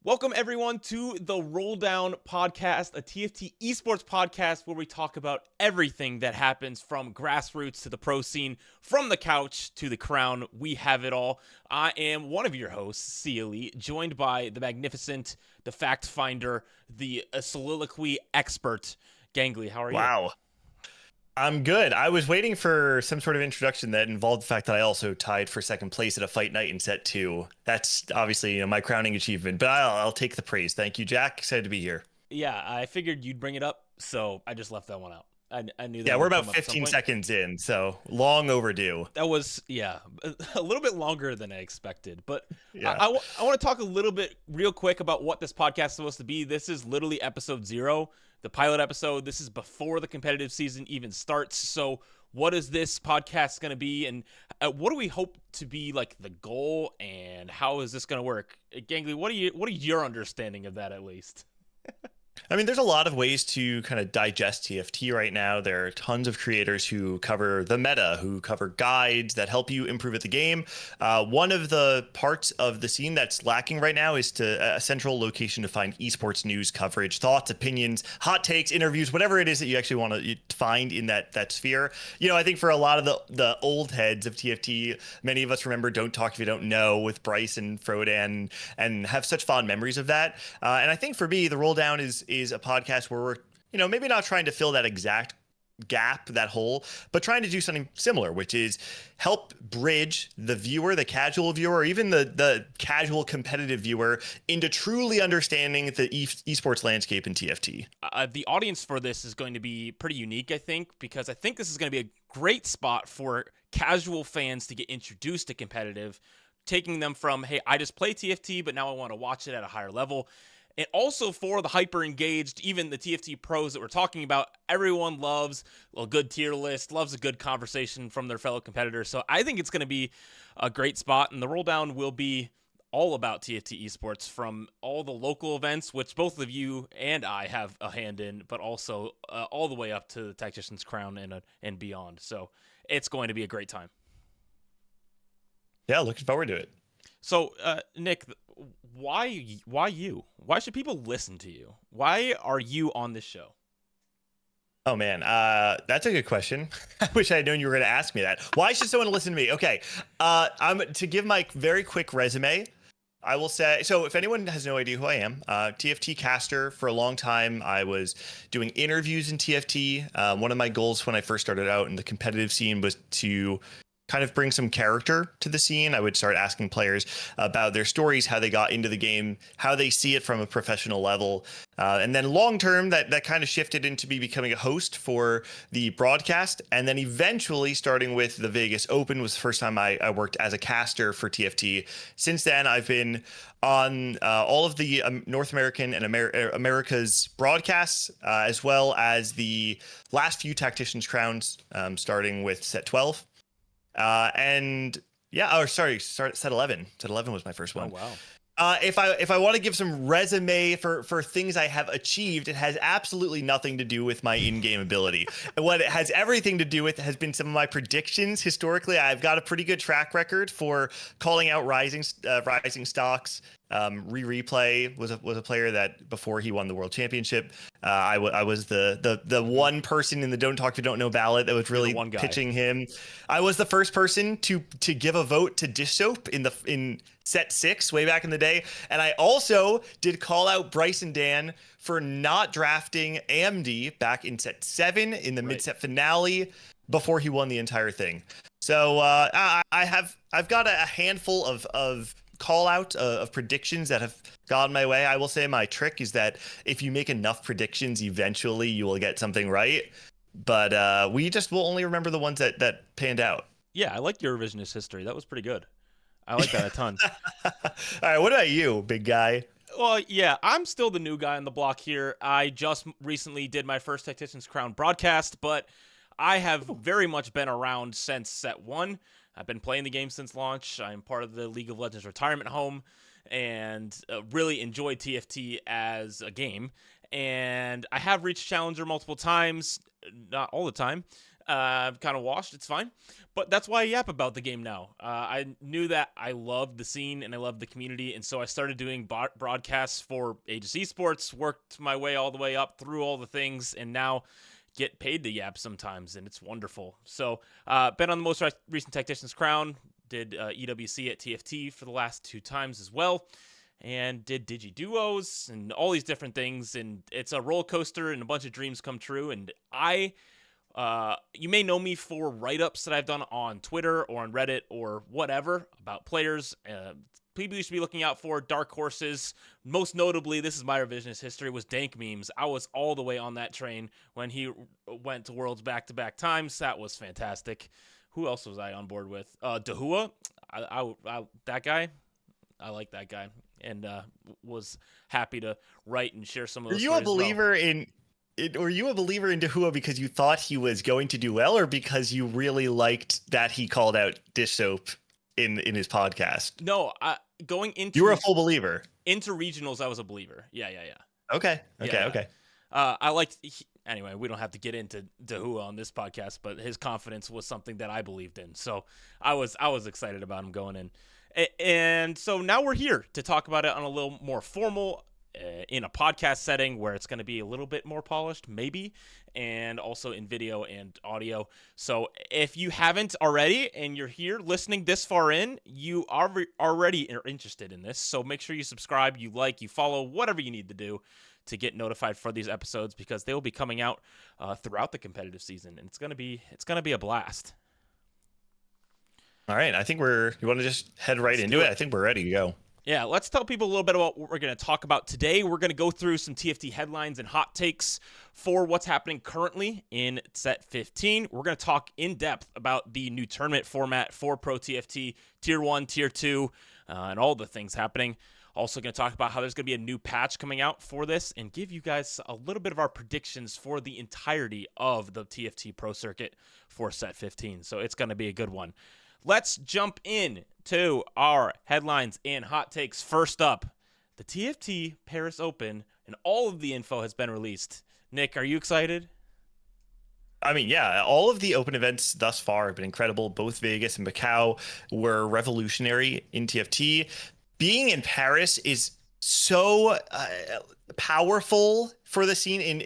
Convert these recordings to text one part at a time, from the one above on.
Welcome, everyone, to the Rolldown podcast, a TFT esports podcast where we talk about everything that happens from grassroots to the pro scene, from the couch to the crown. We have it all. I am one of your hosts, CLE, joined by the magnificent, the fact finder, the soliloquy expert, Gangly. How are you? Wow. I'm good. I was waiting for some sort of introduction that involved the fact that I also tied for second place at a fight night in set 2. That's obviously, my crowning achievement, but I'll take the praise. Thank you, Jack. Excited to be here. Yeah, I figured you'd bring it up, so I just left that one out. I knew that. Yeah, we're about 15 seconds in, so long overdue. That was, a little bit longer than I expected. But Yeah. I want to talk a little bit real quick about what this podcast is supposed to be. This is literally episode 0, the pilot episode. This is before the competitive season even starts. So what is this podcast going to be? And what do we hope to be like the goal? And how is this going to work? Gangly, what are your understanding of that at least? I mean, there's a lot of ways to kind of digest TFT right now. There are tons of creators who cover the meta, who cover guides that help you improve at the game. One of the parts of the scene that's lacking right now is a central location to find esports news coverage, thoughts, opinions, hot takes, interviews, whatever it is that you actually want to find in that sphere. I think for a lot of the old heads of TFT, many of us remember Don't Talk If You Don't Know with Bryce and Frodan and have such fond memories of that. And I think for me, the Rolldown is a podcast where we're, maybe not trying to fill that exact gap, that hole, but trying to do something similar, which is help bridge the viewer, the casual viewer, or even the casual competitive viewer into truly understanding the esports landscape in TFT. The audience for this is going to be pretty unique, I think, because I think this is going to be a great spot for casual fans to get introduced to competitive, taking them from, hey, I just play TFT, but now I want to watch it at a higher level. And also for the hyper-engaged, even the TFT pros that we're talking about, everyone loves a good tier list, loves a good conversation from their fellow competitors. So I think it's going to be a great spot, and the Rolldown will be all about TFT esports, from all the local events, which both of you and I have a hand in, but also all the way up to the Tactician's Crown and beyond. So it's going to be a great time. Yeah, looking forward to it. So, Nick, why you? Why should people listen to you? Why are you on this show? Oh, man, that's a good question. I wish I had known you were going to ask me that. Why should someone listen to me? Okay, to give my very quick resume, I will say, so if anyone has no idea who I am, TFT caster for a long time. I was doing interviews in TFT. One of my goals when I first started out in the competitive scene was to kind of bring some character to the scene. I would start asking players about their stories, how they got into the game, how they see it from a professional level. And then long term, that kind of shifted into me becoming a host for the broadcast. And then eventually starting with the Vegas Open was the first time I worked as a caster for TFT. Since then, I've been on all of the North American and America's broadcasts, as well as the last few Tactician's Crowns, starting with set 12. Set 11. Set 11 was my first one. Oh, wow. If I want to give some resume for things I have achieved, it has absolutely nothing to do with my in-game ability. And what it has everything to do with has been some of my predictions. Historically, I've got a pretty good track record for calling out rising stocks. Replay was a player that before he won the world championship, I was the one person in the Don't Talk If You Don't Know ballot that was really pitching him. I was the first person to give a vote to Dishsoap in set 6 way back in the day, and I also did call out Bryce and Dan for not drafting AMD back in set 7 in the mid-set finale before he won the entire thing. So I've got a handful of call out of predictions that have gone my way. I will say my trick is that if you make enough predictions, eventually you will get something right. But we just will only remember the ones that panned out. Yeah, I like your revisionist history. That was pretty good. I like that a ton. All right, what about you, big guy? Well, yeah, I'm still the new guy on the block here. I just recently did my first Tactician's Crown broadcast, but I have very much been around since set 1. I've been playing the game since launch. I'm part of the League of Legends retirement home and really enjoyed TFT as a game. And I have reached Challenger multiple times, not all the time. I'm kind of washed. It's fine. But that's why I yap about the game now. I knew that I loved the scene and I loved the community. And so I started doing broadcasts for Aegis Esports, worked my way all the way up through all the things, and now get paid to yap sometimes. And it's wonderful. So been on the most recent Tactician's Crown, did EWC at TFT for the last 2 times as well. And did Digi-Duos and all these different things. And it's a roller coaster and a bunch of dreams come true. And you may know me for write-ups that I've done on Twitter or on Reddit or whatever about players. People you should be looking out for, dark horses. Most notably, this is my revisionist history, was Dank Memes. I was all the way on that train when he went to Worlds back-to-back times. That was fantastic. Who else was I on board with? Dahua. That guy. I like that guy. And was happy to write and share some of those stories. Were you a believer in Dahua because you thought he was going to do well, or because you really liked that he called out Dishsoap in his podcast? No, going into you were a full believer. Into regionals, I was a believer. Yeah. Okay. I liked. Anyway, we don't have to get into Dahua on this podcast, but his confidence was something that I believed in. So I was excited about him going in. And so now we're here to talk about it on a little more formal, in a podcast setting where it's going to be a little bit more polished, maybe, and also in video and audio. So if you haven't already and you're here listening this far in, you are already interested in this. So make sure you subscribe, you like, you follow, whatever you need to do to get notified for these episodes, because they will be coming out throughout the competitive season, and it's going to be a blast. All right, I think you want to just head right into it? I think we're ready to go. Yeah, let's tell people a little bit about what we're going to talk about today. We're going to go through some TFT headlines and hot takes for what's happening currently in Set 15. We're going to talk in depth about the new tournament format for Pro TFT, Tier 1, Tier 2, and all the things happening. Also going to talk about how there's going to be a new patch coming out for this and give you guys a little bit of our predictions for the entirety of the TFT Pro Circuit for Set 15. So it's going to be a good one. Let's jump in to our headlines and hot takes. First up, the TFT Paris Open, and all of the info has been released. Nick, are you excited? I mean, yeah, all of the open events thus far have been incredible. Both Vegas and Macau were revolutionary in TFT. Being in Paris is so powerful for the scene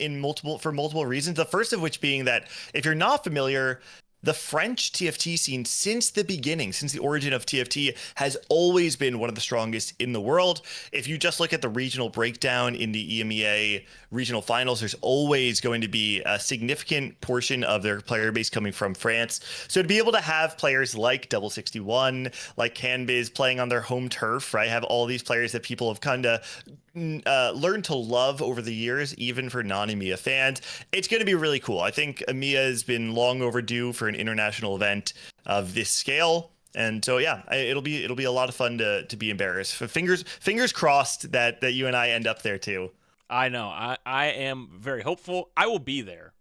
for multiple reasons. The first of which being that, if you're not familiar, the French TFT scene since the beginning, since the origin of TFT, has always been one of the strongest in the world. If you just look at the regional breakdown in the EMEA regional finals, there's always going to be a significant portion of their player base coming from France. So to be able to have players like Double 61, like Canbiz playing on their home turf, right? Have all these players that people have kind of learned to love over the years, even for non-EMEA fans. It's going to be really cool. I think EMEA has been long overdue for an international event of this scale. And so, yeah, it'll be a lot of fun to be embarrassed. Fingers crossed that you and I end up there too. I know. I am very hopeful. I will be there.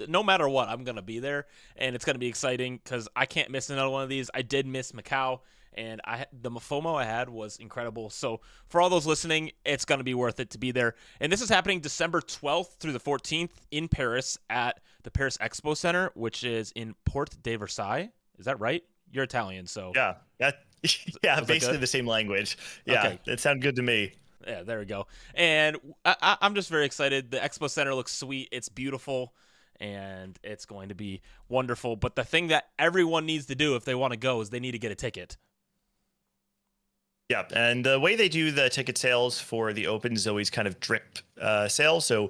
No matter what, I'm going to be there. And it's going to be exciting because I can't miss another one of these. I did miss Macau. And the FOMO I had was incredible. So for all those listening, it's going to be worth it to be there. And this is happening December 12th through the 14th in Paris at the Paris Expo Center, which is in Porte de Versailles. Is that right? You're Italian, so. Yeah, basically the same language. Yeah, okay. It sounded good to me. Yeah, there we go. And I'm just very excited. The Expo Center looks sweet. It's beautiful. And it's going to be wonderful. But the thing that everyone needs to do if they want to go is they need to get a ticket. Yeah, and the way they do the ticket sales for the Open is always kind of drip sale. So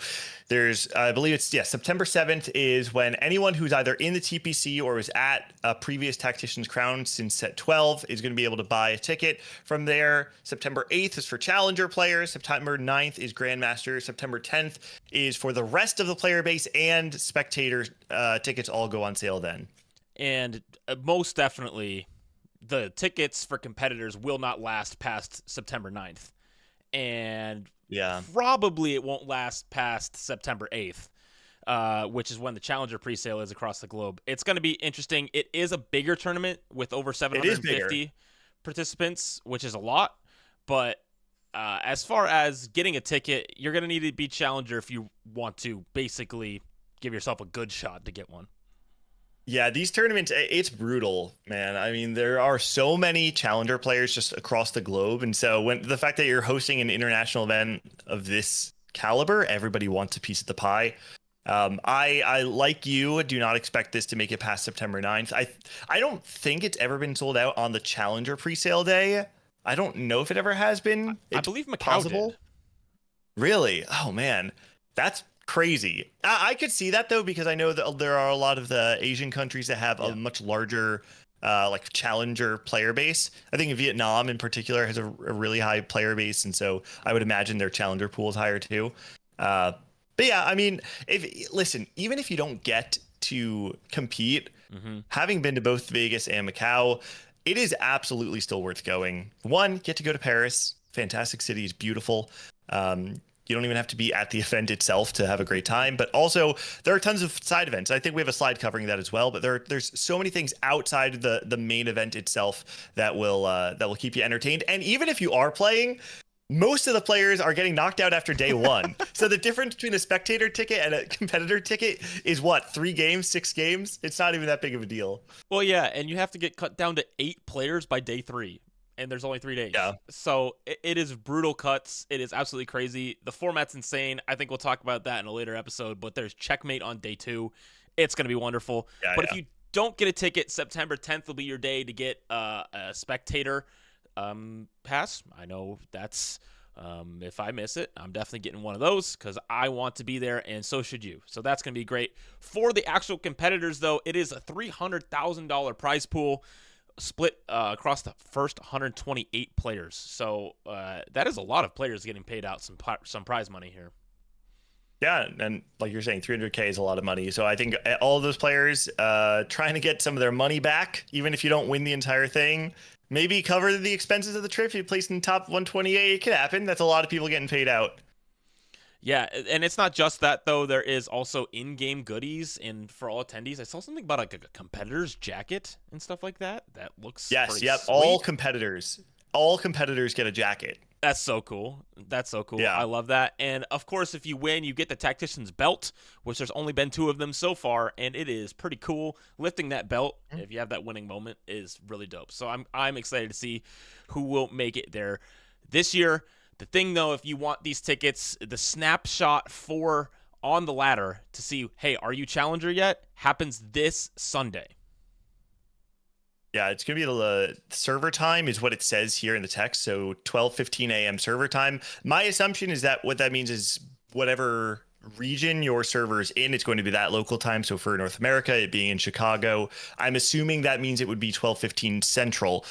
there's, I believe it's, September 7th is when anyone who's either in the TPC or was at a previous Tactician's Crown since set 12 is going to be able to buy a ticket. From there, September 8th is for Challenger players. September 9th is Grandmaster. September 10th is for the rest of the player base, and spectator tickets all go on sale then. And most definitely, the tickets for competitors will not last past September 9th. And probably it won't last past September 8th, which is when the Challenger presale is across the globe. It's going to be interesting. It is a bigger tournament with over 750 participants, which is a lot. But as far as getting a ticket, you're going to need to be Challenger if you want to basically give yourself a good shot to get one. Yeah, these tournaments, it's brutal, man. I mean, there are so many challenger players just across the globe. And so when the fact that you're hosting an international event of this caliber, everybody wants a piece of the pie. I like you, do not expect this to make it past September 9th. I don't think it's ever been sold out on the challenger presale day. I don't know if it ever has been. I It's believe Macau possible. did. Really? Oh man, that's crazy. I could see that though, because I know that there are a lot of the Asian countries that have Yeah. a much larger like challenger player base. I think Vietnam in particular has a really high player base, and so I would imagine their challenger pool is higher too. Uh, but yeah, I mean, if listen, even if you don't get to compete, Hmm. having been to both Vegas and Macau, it is absolutely still worth going. One, get to go to Paris. Fantastic city, is beautiful. You don't even have to be at the event itself to have a great time. But also, there are tons of side events. I think we have a slide covering that as well. But there's so many things outside the main event itself that will keep you entertained. And even if you are playing, most of the players are getting knocked out after day one. So the difference between a spectator ticket and a competitor ticket is what, 3 games, 6 games? It's not even that big of a deal. Well, yeah, and you have to get cut down to 8 players by day 3, and there's only 3 days. Yeah. So it is brutal cuts. It is absolutely crazy. The format's insane. I think we'll talk about that in a later episode, but there's checkmate on day 2. It's going to be wonderful. Yeah, but yeah. if you don't get a ticket, September 10th will be your day to get a spectator pass. I know that's if I miss it, I'm definitely getting one of those because I want to be there, and so should you. So that's going to be great. For the actual competitors, though, it is a $300,000 prize pool split across the first 128 players. So that is a lot of players getting paid out some prize money here. Yeah, and like you're saying, 300K is a lot of money. So I think all of those players trying to get some of their money back, even if you don't win the entire thing, maybe cover the expenses of the trip. If you place in the top 128, it could happen. That's a lot of people getting paid out. Yeah, and it's not just that, though. There is also in-game goodies, and for all attendees, I saw something about like a competitor's jacket and stuff like that. That looks Yes, pretty yep. sweet. All competitors get a jacket. That's so cool. That's so cool. Yeah. I love that. And of course, if you win, you get the Tactician's belt, which there's only been 2 of them so far, and it is pretty cool. Lifting that belt, if you have that winning moment, is really dope. So I'm excited to see who will make it there this year. The thing, though, if you want these tickets, the snapshot for On the Ladder to see, hey, are you challenger yet, happens this Sunday. Yeah, it's going to be the server time is what it says here in the text. So 12:15 a.m. server time. My assumption is that what that means is whatever region your server's in, it's going to be that local time. So for North America, it being in Chicago, I'm assuming that means it would be 12:15 Central.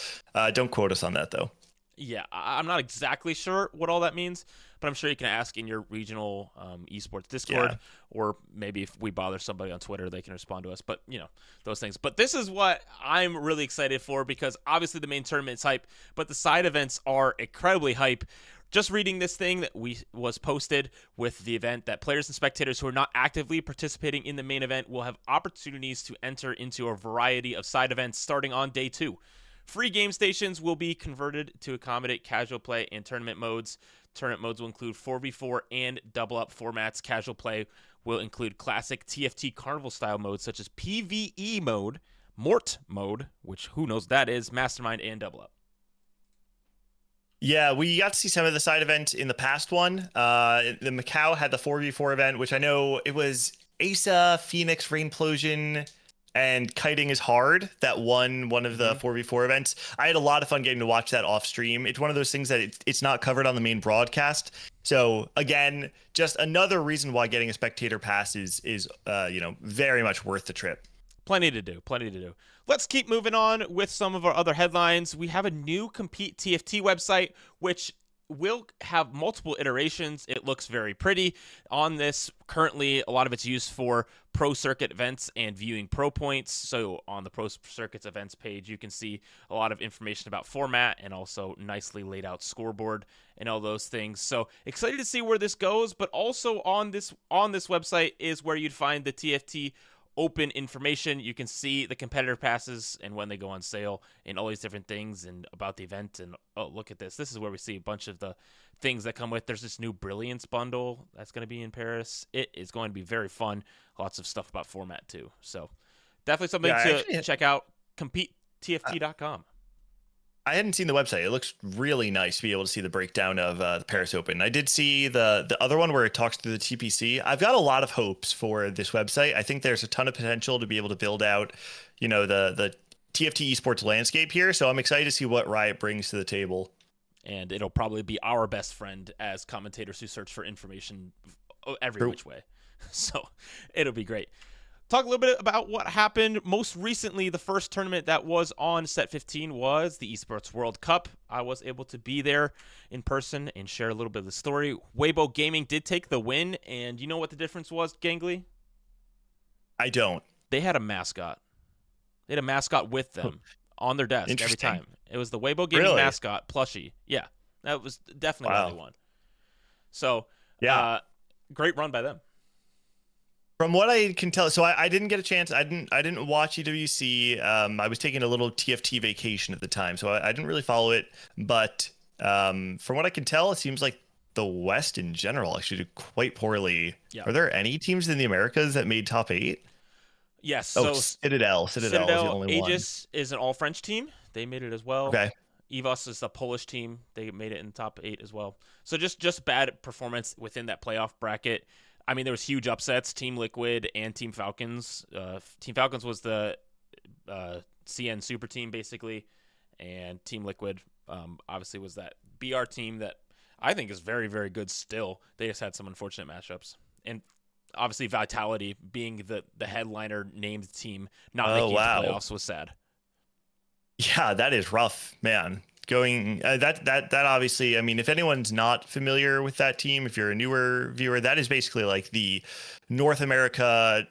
Don't quote us on that, though. Yeah, I'm not exactly sure what all that means, but I'm sure you can ask in your regional esports Discord, or maybe if we bother somebody on Twitter, they can respond to us. But, you know, those things. But this is what I'm really excited for because obviously the main tournament's hype, but the side events are incredibly hype. Just reading this thing that was posted with the event that players and spectators who are not actively participating in the main event will have opportunities to enter into a variety of side events starting on day 2. Free game stations will be converted to accommodate casual play and tournament modes. Tournament modes will include 4v4 and double-up formats. Casual play will include classic TFT carnival-style modes such as PvE mode, Mort mode, which who knows that is, Mastermind, and double-up. Yeah, we got to see some of the side events in the past one. The Macau had the 4v4 event, which I know it was Asa, Phoenix, Rainplosion, and Kiting is Hard that won one of the 4v4 events. I had a lot of fun getting to watch that off stream. It's one of those things that it's not covered on the main broadcast. So again, just another reason why getting a spectator pass is very much worth the trip. Plenty to do. Let's keep moving on with some of our other headlines. We have a new CompetiTFT website, which will have multiple iterations. It looks very pretty on this. Currently, a lot of it's used for Pro Circuit events and viewing pro points. So on the Pro Circuits events page, you can see a lot of information about format and also nicely laid out scoreboard and all those things. So excited to see where this goes, but also on this website is where you'd find the TFT Open information. You can see the competitor passes and when they go on sale and all these different things and about the event. And oh, look at this. This is where we see a bunch of the things that come with. There's this new Brilliance bundle that's going to be in Paris. It is going to be very fun. Lots of stuff about format too. So definitely something Yeah, to actually, check out. CompetiTFT.com. I hadn't seen the website. It looks really nice to be able to see the breakdown of the Paris Open. I did see the other one where it talks through the TPC. I've got a lot of hopes for this website. I think there's a ton of potential to be able to build out, the TFT esports landscape here. So I'm excited to see what Riot brings to the table. And it'll probably be our best friend as commentators who search for information every True. which way. So it'll be great. Talk a little bit about what happened most recently. The first tournament that was on Set 15 was the Esports World Cup. I was able to be there in person and share a little bit of the story. Weibo Gaming did take the win, and you know what the difference was, Gangly? I don't. They had a mascot. They had a mascot with them on their desk every time. It was the Weibo Gaming mascot plushie. Yeah, that was definitely why they won. So, yeah, great run by them. From what I can tell, so I didn't get a chance. I didn't watch EWC. I was taking a little TFT vacation at the time, so I didn't really follow it. But from what I can tell, it seems like the West in general actually did quite poorly. Yeah. Are there any teams in the Americas that made top 8? Yes. Oh, so Citadel is the only Aegis one. Is an all-French team. They made it as well. Okay. EVOS is a Polish team. They made it in the top 8 as well. So just bad performance within that playoff bracket. I mean, there was huge upsets. Team Liquid and Team Falcons. Team Falcons was the CN super team, basically. And Team Liquid, obviously, was that BR team that I think is very, very good still. They just had some unfortunate matchups. And obviously, Vitality being the headliner named team, not making it to playoffs was sad. Yeah, that is rough, man. Going that obviously, I mean, if anyone's not familiar with that team, if you're a newer viewer, that is basically like the North America,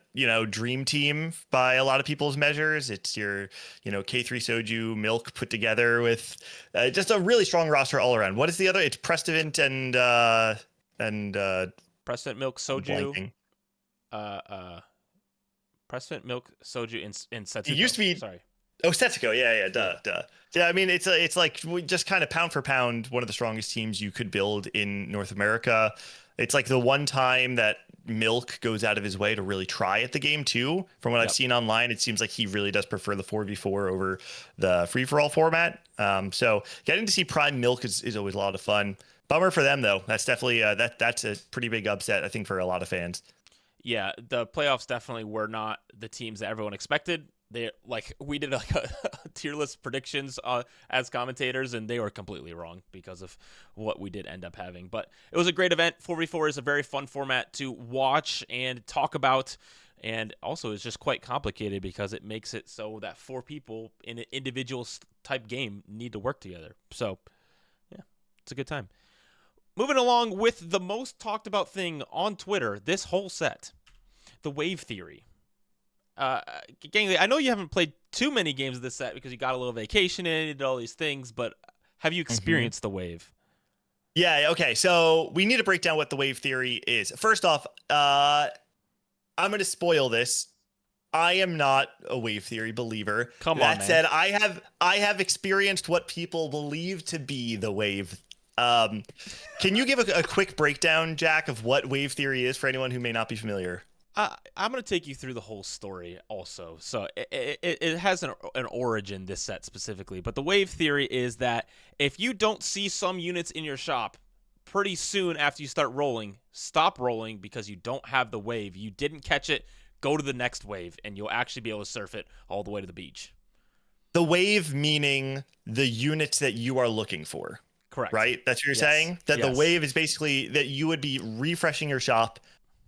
dream team by a lot of people's measures. It's your, K3 Soju Milk put together with just a really strong roster all around. What is the other? It's Prestivant and Prestivant Milk Soju. Prestivant Milk Soju in Setsuko. It used to be. Sorry. Oh, Setsuko, yeah, duh. Yeah, I mean, it's like just kind of pound for pound one of the strongest teams you could build in North America. It's like the one time that Milk goes out of his way to really try at the game too. From what I've seen online, it seems like he really does prefer the 4v4 over the free-for-all format. So getting to see Prime Milk is always a lot of fun. Bummer for them though. That's definitely that's a pretty big upset, I think, for a lot of fans. Yeah, the playoffs definitely were not the teams that everyone expected. We did a tier list predictions as commentators, and they were completely wrong because of what we did end up having. But it was a great event. 4v4 is a very fun format to watch and talk about, and also it's just quite complicated because it makes it so that 4 people in an individual type game need to work together. So, yeah, it's a good time. Moving along with the most talked about thing on Twitter this whole set, the wave theory. Gangly, I know you haven't played too many games of this set because you got a little vacation in, you did all these things, but have you experienced the wave? Yeah, okay. So we need to break down what the wave theory is. First off, I'm going to spoil this. I am not a wave theory believer. Come on, That said, I have experienced what people believe to be the wave. Can you give a quick breakdown, Jack, of what wave theory is for anyone who may not be familiar? I'm going to take you through the whole story also. So it has an origin, this set specifically. But the wave theory is that if you don't see some units in your shop pretty soon after you start rolling, stop rolling because you don't have the wave. You didn't catch it. Go to the next wave, and you'll actually be able to surf it all the way to the beach. The wave meaning the units that you are looking for. Correct. Right? That's what you're saying? That the wave is basically that you would be refreshing your shop.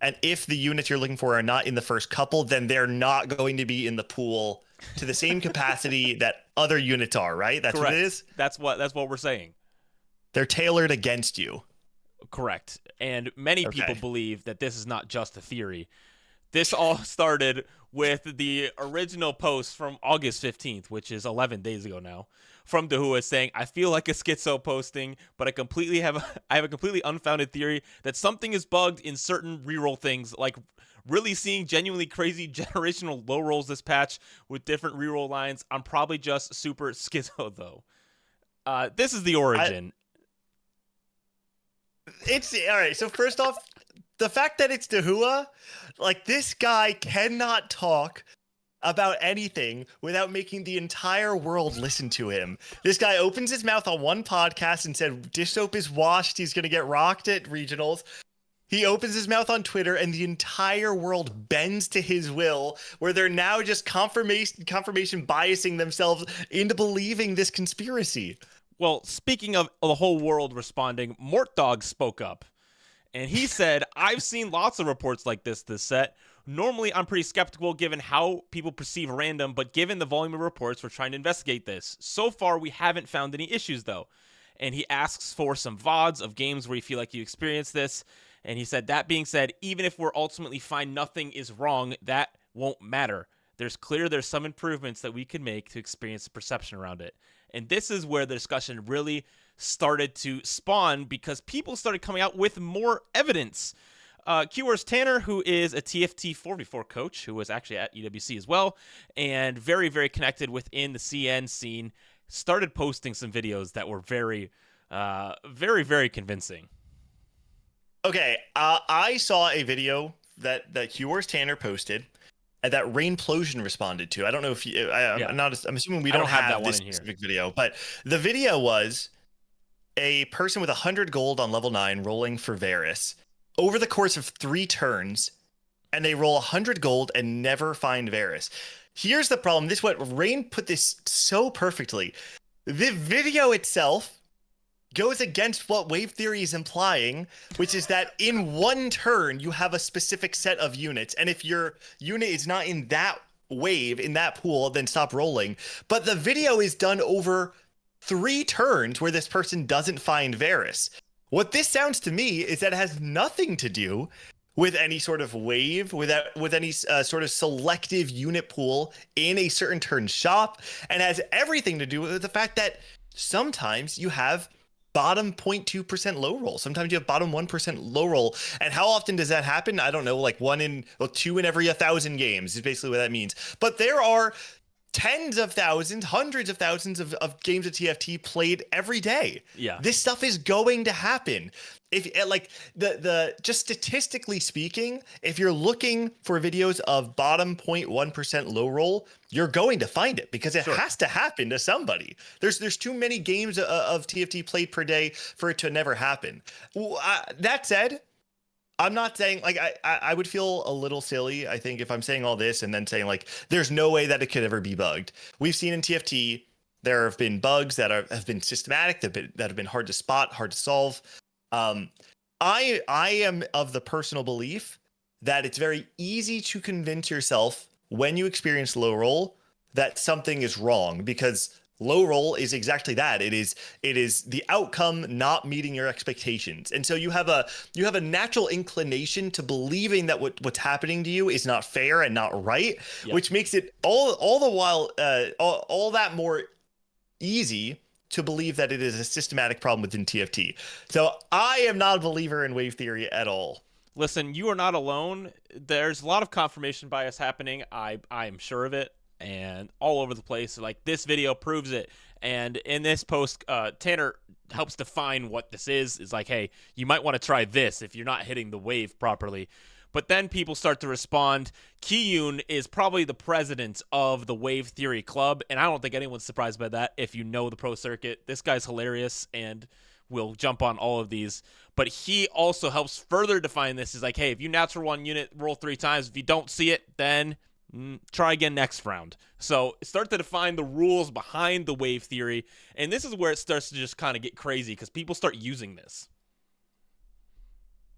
And if the units you're looking for are not in the first couple, then they're not going to be in the pool to the same capacity that other units are, right? That's Correct. What it is? That's what we're saying. They're tailored against you. Correct. And many people believe that this is not just a theory. This all started with the original post from August 15th, which is 11 days ago now, from Dehua saying, I feel like a schizo posting, but I have a completely unfounded theory that something is bugged in certain reroll things, like really seeing genuinely crazy generational low rolls this patch with different reroll lines. I'm probably just super schizo, though. This is the origin. It's all right. So first off, the fact that it's Dehua, like this guy cannot talk about anything without making the entire world listen to him. This guy opens his mouth on one podcast and said Dishsoap is washed, he's going to get rocked at regionals. He opens his mouth on Twitter and the entire world bends to his will, where they're now just confirmation biasing themselves into believing this conspiracy. Well, speaking of the whole world responding, Mortdog spoke up. And he said, I've seen lots of reports like this set. Normally, I'm pretty skeptical given how people perceive random, but given the volume of reports, we're trying to investigate this. So far, we haven't found any issues, though. And he asks for some VODs of games where you feel like you experienced this. And he said, that being said, even if we're ultimately find nothing is wrong, that won't matter. There's some improvements that we can make to experience the perception around it. And this is where the discussion really started to spawn because people started coming out with more evidence. QR's Tanner, who is a TFT 4v4 coach, who was actually at EWC as well, and very, very connected within the CN scene, started posting some videos that were very, very convincing. Okay, I saw a video that QR's Tanner posted that Rainplosion responded to. I don't know if you, I'm assuming we don't have that this specific video, but the video was a person with 100 gold on level 9 rolling for Varus over the course of 3 turns, and they roll 100 gold and never find Varus. Here's the problem. Rain put this so perfectly. The video itself goes against what wave theory is implying, which is that in one turn you have a specific set of units, and if your unit is not in that wave, in that pool, then stop rolling. But the video is done over 3 turns where this person doesn't find Varus. What this sounds to me is that it has nothing to do with any sort of wave, with any sort of selective unit pool in a certain turn shop, and has everything to do with the fact that sometimes you have bottom 0.2% low roll. Sometimes you have bottom 1% low roll. And how often does that happen? I don't know, like 2 in every 1,000 games is basically what that means. But there are tens of thousands, hundreds of thousands of games of TFT played every day. Yeah. This stuff is going to happen. If like just statistically speaking, if you're looking for videos of bottom 0.1% low roll, you're going to find it because it has to happen to somebody. There's too many games of TFT played per day for it to never happen. That said, I'm not saying like I would feel a little silly, I think, if I'm saying all this and then saying like there's no way that it could ever be bugged. We've seen in TFT there have been bugs that have been systematic, that have been hard to spot, hard to solve. I am of the personal belief that it's very easy to convince yourself when you experience low roll that something is wrong, because low roll is exactly that. It is the outcome not meeting your expectations. And so you have a natural inclination to believing that what's happening to you is not fair and not right, which makes it all the while all that more easy to believe that it is a systematic problem within TFT. So I am not a believer in wave theory at all. Listen, you are not alone. There's a lot of confirmation bias happening. I am sure of it, and all over the place. Like, this video proves it. And in this post, Tanner helps define what this is. It's like, hey, you might want to try this if you're not hitting the wave properly. But then people start to respond. Kiyun is probably the president of the Wave Theory Club, and I don't think anyone's surprised by that if you know the Pro Circuit. This guy's hilarious, and we'll jump on all of these. But he also helps further define this. Is like, hey, if you natural one unit, roll 3 times. If you don't see it, then try again next round. So start to define the rules behind the Wave Theory, and this is where it starts to just kind of get crazy because people start using this.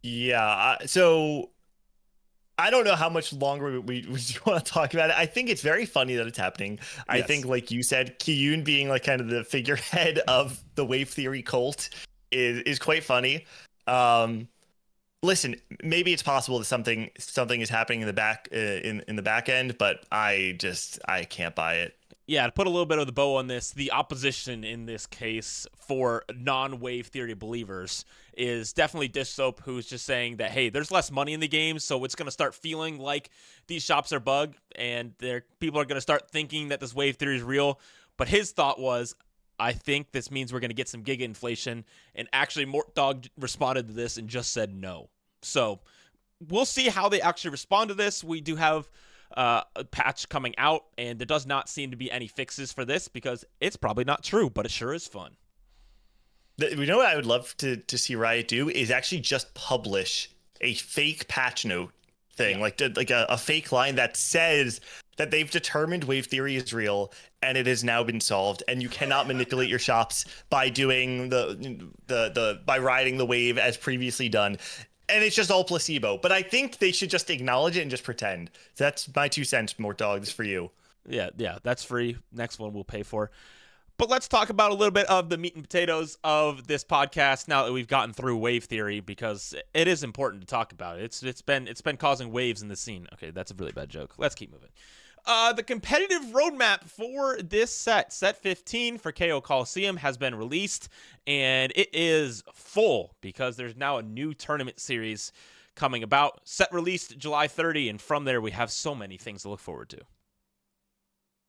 Yeah, so I don't know how much longer we want to talk about it. I think it's very funny that it's happening. Yes. I think, like you said, Kiyun being like kind of the figurehead of the Wave Theory cult is quite funny. Listen, maybe it's possible that something is happening in the back in the back end, but I can't buy it. Yeah, to put a little bit of the bow on this, the opposition in this case for non-Wave Theory believers is definitely Dishsoap, who's just saying that, hey, there's less money in the game, so it's going to start feeling like these shops are bugged, and people are going to start thinking that this Wave Theory is real. But his thought was, I think this means we're going to get some giga inflation, and actually Mortdog responded to this and just said no. So we'll see how they actually respond to this. We do have patch coming out, and there does not seem to be any fixes for this because it's probably not true, but it sure is fun. You know what I would love to see Riot do is actually just publish a fake patch note thing, like a fake line that says that they've determined wave theory is real and it has now been solved, and you cannot manipulate your shops by doing by riding the wave as previously done. And it's just all placebo. But I think they should just acknowledge it and just pretend. That's my 2 cents, Mortdog. This is for you. Yeah, that's free. Next one we'll pay for. But let's talk about a little bit of the meat and potatoes of this podcast now that we've gotten through wave theory, because it is important to talk about it. It's been causing waves in the scene. Okay, that's a really bad joke. Let's keep moving. The competitive roadmap for this set 15 for KO Coliseum, has been released, and it is full because there's now a new tournament series coming about. Set released July 30, and from there we have so many things to look forward to.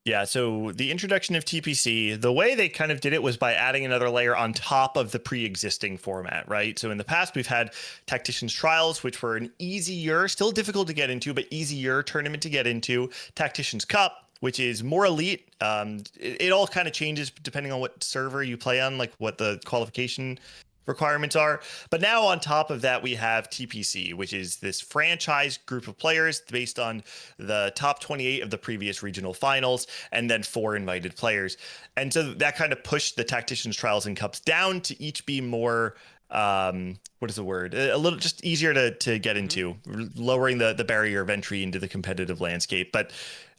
Yeah, so the introduction of TPC, the way they kind of did it was by adding another layer on top of the pre-existing format, right? So in the past, we've had Tactician's Trials, which were an easier, still difficult to get into, but easier tournament to get into. Tactician's Cup, which is more elite. It all kind of changes depending on what server you play on, like what the qualification requirements are. But now on top of that, we have TPC, which is this franchise group of players based on the top 28 of the previous regional finals, and then 4 invited players. And so that kind of pushed the Tacticians, Trials, and Cups down to each be more what is the word? A little just easier to get into, lowering the barrier of entry into the competitive landscape. But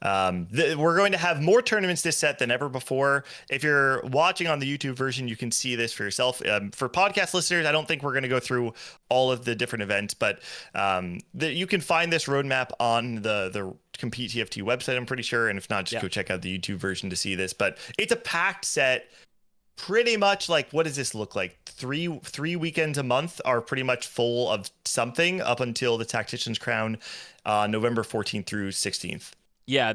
we're going to have more tournaments this set than ever before. If you're watching on the YouTube version, you can see this for yourself. For podcast listeners, I don't think we're going to go through all of the different events, but you can find this roadmap on the CompetiTFT website, I'm pretty sure. And if not, just go check out the YouTube version to see this. But it's a packed set. Pretty much like, what does this look like? Three weekends a month are pretty much full of something up until the Tactician's Crown, November 14th through 16th. Yeah,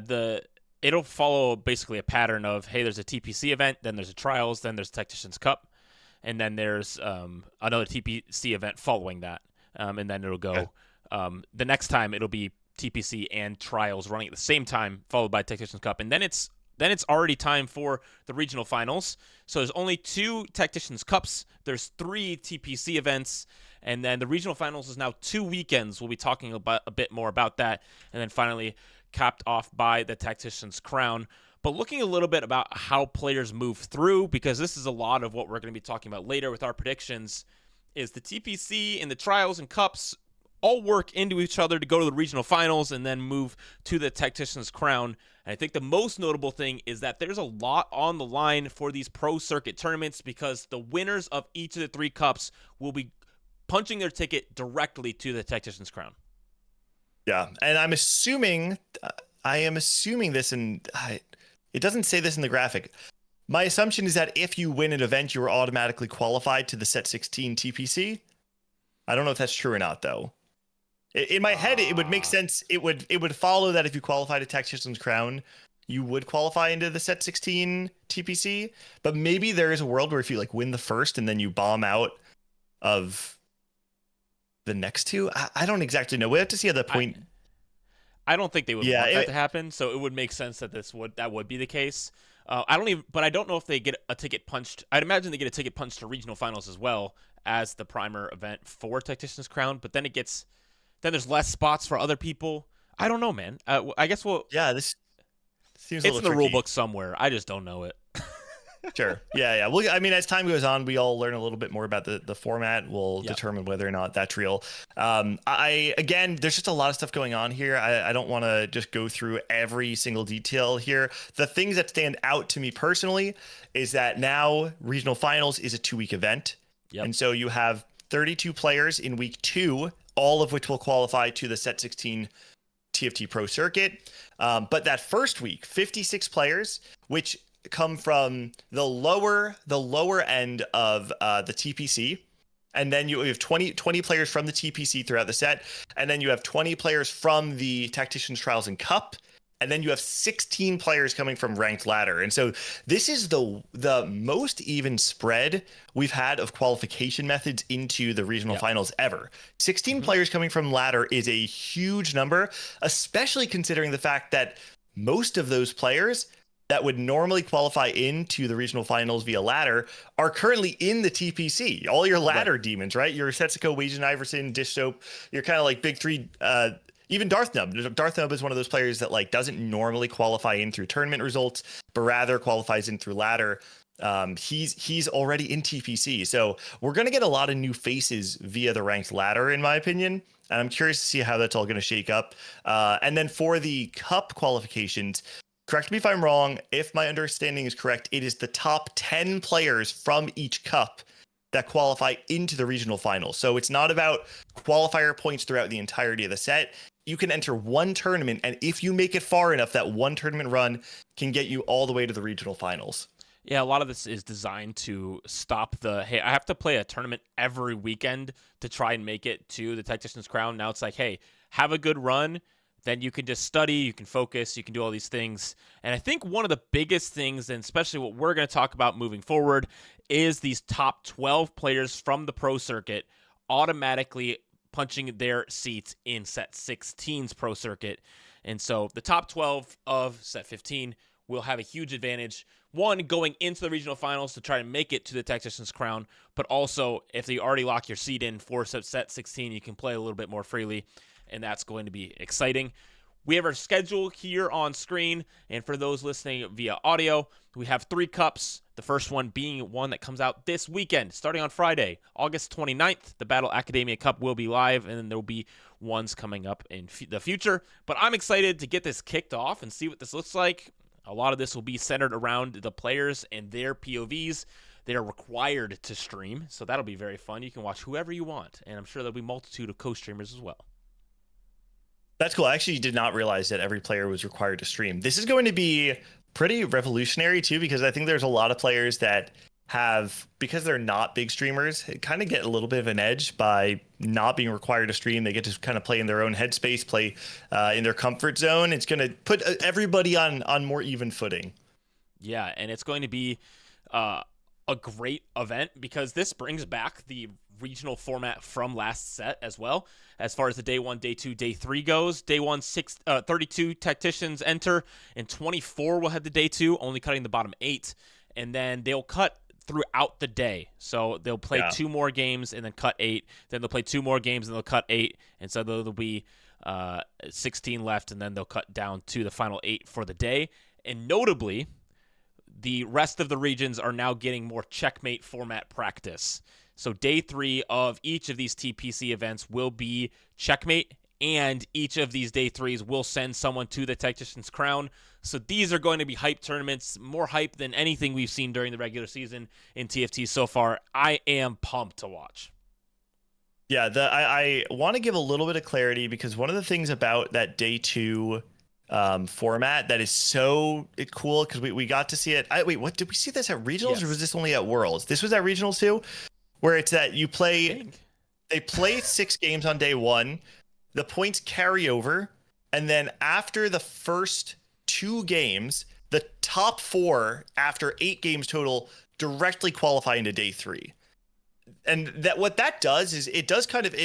it'll follow basically a pattern of, hey, there's a TPC event, then there's a Trials, then there's Tactician's Cup, and then there's another TPC event following that, and then it'll go. The next time it'll be TPC and Trials running at the same time, followed by Tactician's Cup, and then it's already time for the regional finals. So there's only 2 Tacticians Cups. There's 3 TPC events. And then the regional finals is now 2 weekends. We'll be talking about a bit more about that. And then finally capped off by the Tactician's Crown. But looking a little bit about how players move through, because this is a lot of what we're going to be talking about later with our predictions, is the TPC and the Trials and Cups all work into each other to go to the regional finals and then move to the Tactician's Crown. And I think the most notable thing is that there's a lot on the line for these pro circuit tournaments, because the winners of each of the 3 cups will be punching their ticket directly to the Tactician's Crown. Yeah, and I am assuming this, and it doesn't say this in the graphic. My assumption is that if you win an event, you are automatically qualified to the Set 16 TPC. I don't know if that's true or not, though. In my head, it would make sense. It would follow that if you qualify to Tactician's Crown, you would qualify into the Set 16 TPC. But maybe there is a world where if you win the first and then you bomb out of the next 2, I don't exactly know. We have to see at that point. I don't think they would want that to happen. So it would make sense that that would be the case. I don't know if they get a ticket punched. I'd imagine they get a ticket punched to regional finals as well as the primer event for Tactician's Crown. But then then there's less spots for other people. I don't know, man. I guess this seems a little tricky. It's in the rule book somewhere. I just don't know it. Sure. Yeah. Well, I mean, as time goes on, we all learn a little bit more about the format. We'll determine whether or not that's real. Again, there's just a lot of stuff going on here. I don't want to just go through every single detail here. The things that stand out to me personally is that now regional finals is a 2-week event. Yep. And so you have 32 players in week 2, all of which will qualify to the Set 16 TFT Pro Circuit. But that first week, 56 players, which come from the lower end of the TPC. And then you have 20 players from the TPC throughout the set. And then you have 20 players from the Tactician's Trials and Cup. and then you have 16 players coming from ranked ladder. And so this is the most even spread we've had of qualification methods into the regional finals ever. 16 players coming from ladder is a huge number, especially considering the fact that most of those players that would normally qualify into the regional finals via ladder are currently in the TPC. All your ladder demons, right? Your Setsuko, Weijin Iverson, Dishsoap, you're kind of like big three. Even Darth Nub. Darth Nub is one of those players that like doesn't normally qualify in through tournament results, but rather qualifies in through ladder. He's already in TPC. So we're going to get a lot of new faces via the ranked ladder, in my opinion. And I'm curious to see how that's all going to shake up. And then for the cup qualifications, correct me if I'm wrong. If my understanding is correct, it is the top 10 players from each cup that qualify into the regional finals. So it's not about qualifier points throughout the entirety of the set. You can enter one tournament, and if you make it far enough, that one tournament run can get you all the way to the regional finals. Yeah, a lot of this is designed to stop the, hey, I have to play a tournament every weekend to try and make it to the Tactician's Crown. Now it's like, hey, have a good run. Then you can just study, you can focus, you can do all these things. And I think one of the biggest things, and especially what we're going to talk about moving forward, is these top 12 players from the Pro Circuit automatically punching their seats in Set 16's Pro Circuit. And so the top 12 of Set 15 will have a huge advantage. One, going into the regional finals to try to make it to the Tactician's Crown, but also if they already lock your seat in for Set 16, you can play a little bit more freely. And that's going to be exciting. We have our schedule here on screen, and for those listening via audio, we have 3 cups, the first one being one that comes out this weekend, starting on Friday, August 29th. The Battle Academia Cup will be live, and then there will be ones coming up in the future. But I'm excited to get this kicked off and see what this looks like. A lot of this will be centered around the players and their POVs. They are required to stream, so that'll be very fun. You can watch whoever you want, and I'm sure there'll be a multitude of co-streamers as well. That's cool. I actually did not realize that every player was required to stream. This is going to be pretty revolutionary too, because I think there's a lot of players that have, because they're not big streamers, kind of get a little bit of an edge by not being required to stream. They get to kind of play in their own headspace, play in their comfort zone. It's going to put everybody on more even footing. Yeah, and it's going to be a great event because this brings back the regional format from last set as well. As far as the day 1, day 2, day 3 goes, day 1, 32 tacticians enter, and 24 will have the day 2, only cutting the bottom 8, and then they'll cut throughout the day. So they'll play 2 more games and then cut 8, then they'll play 2 more games and they'll cut 8, and so there'll be 16 left, and then they'll cut down to the final 8 for the day. And notably, the rest of the regions are now getting more checkmate format practice. So day 3 of each of these TPC events will be checkmate, and each of these day 3s will send someone to the Tactician's Crown. So these are going to be hype tournaments, more hype than anything we've seen during the regular season in TFT so far. I am pumped to watch. Yeah, I want to give a little bit of clarity, because one of the things about that day 2 format that is so cool, because we got to see it. Wait, what did we see this at regionals, or was this only at Worlds? This was at regionals too, where it's that you play. They play 6 games on day 1. The points carry over, and then after the first 2 games, the top 4 after 8 games total directly qualify into day 3. And that what that does is it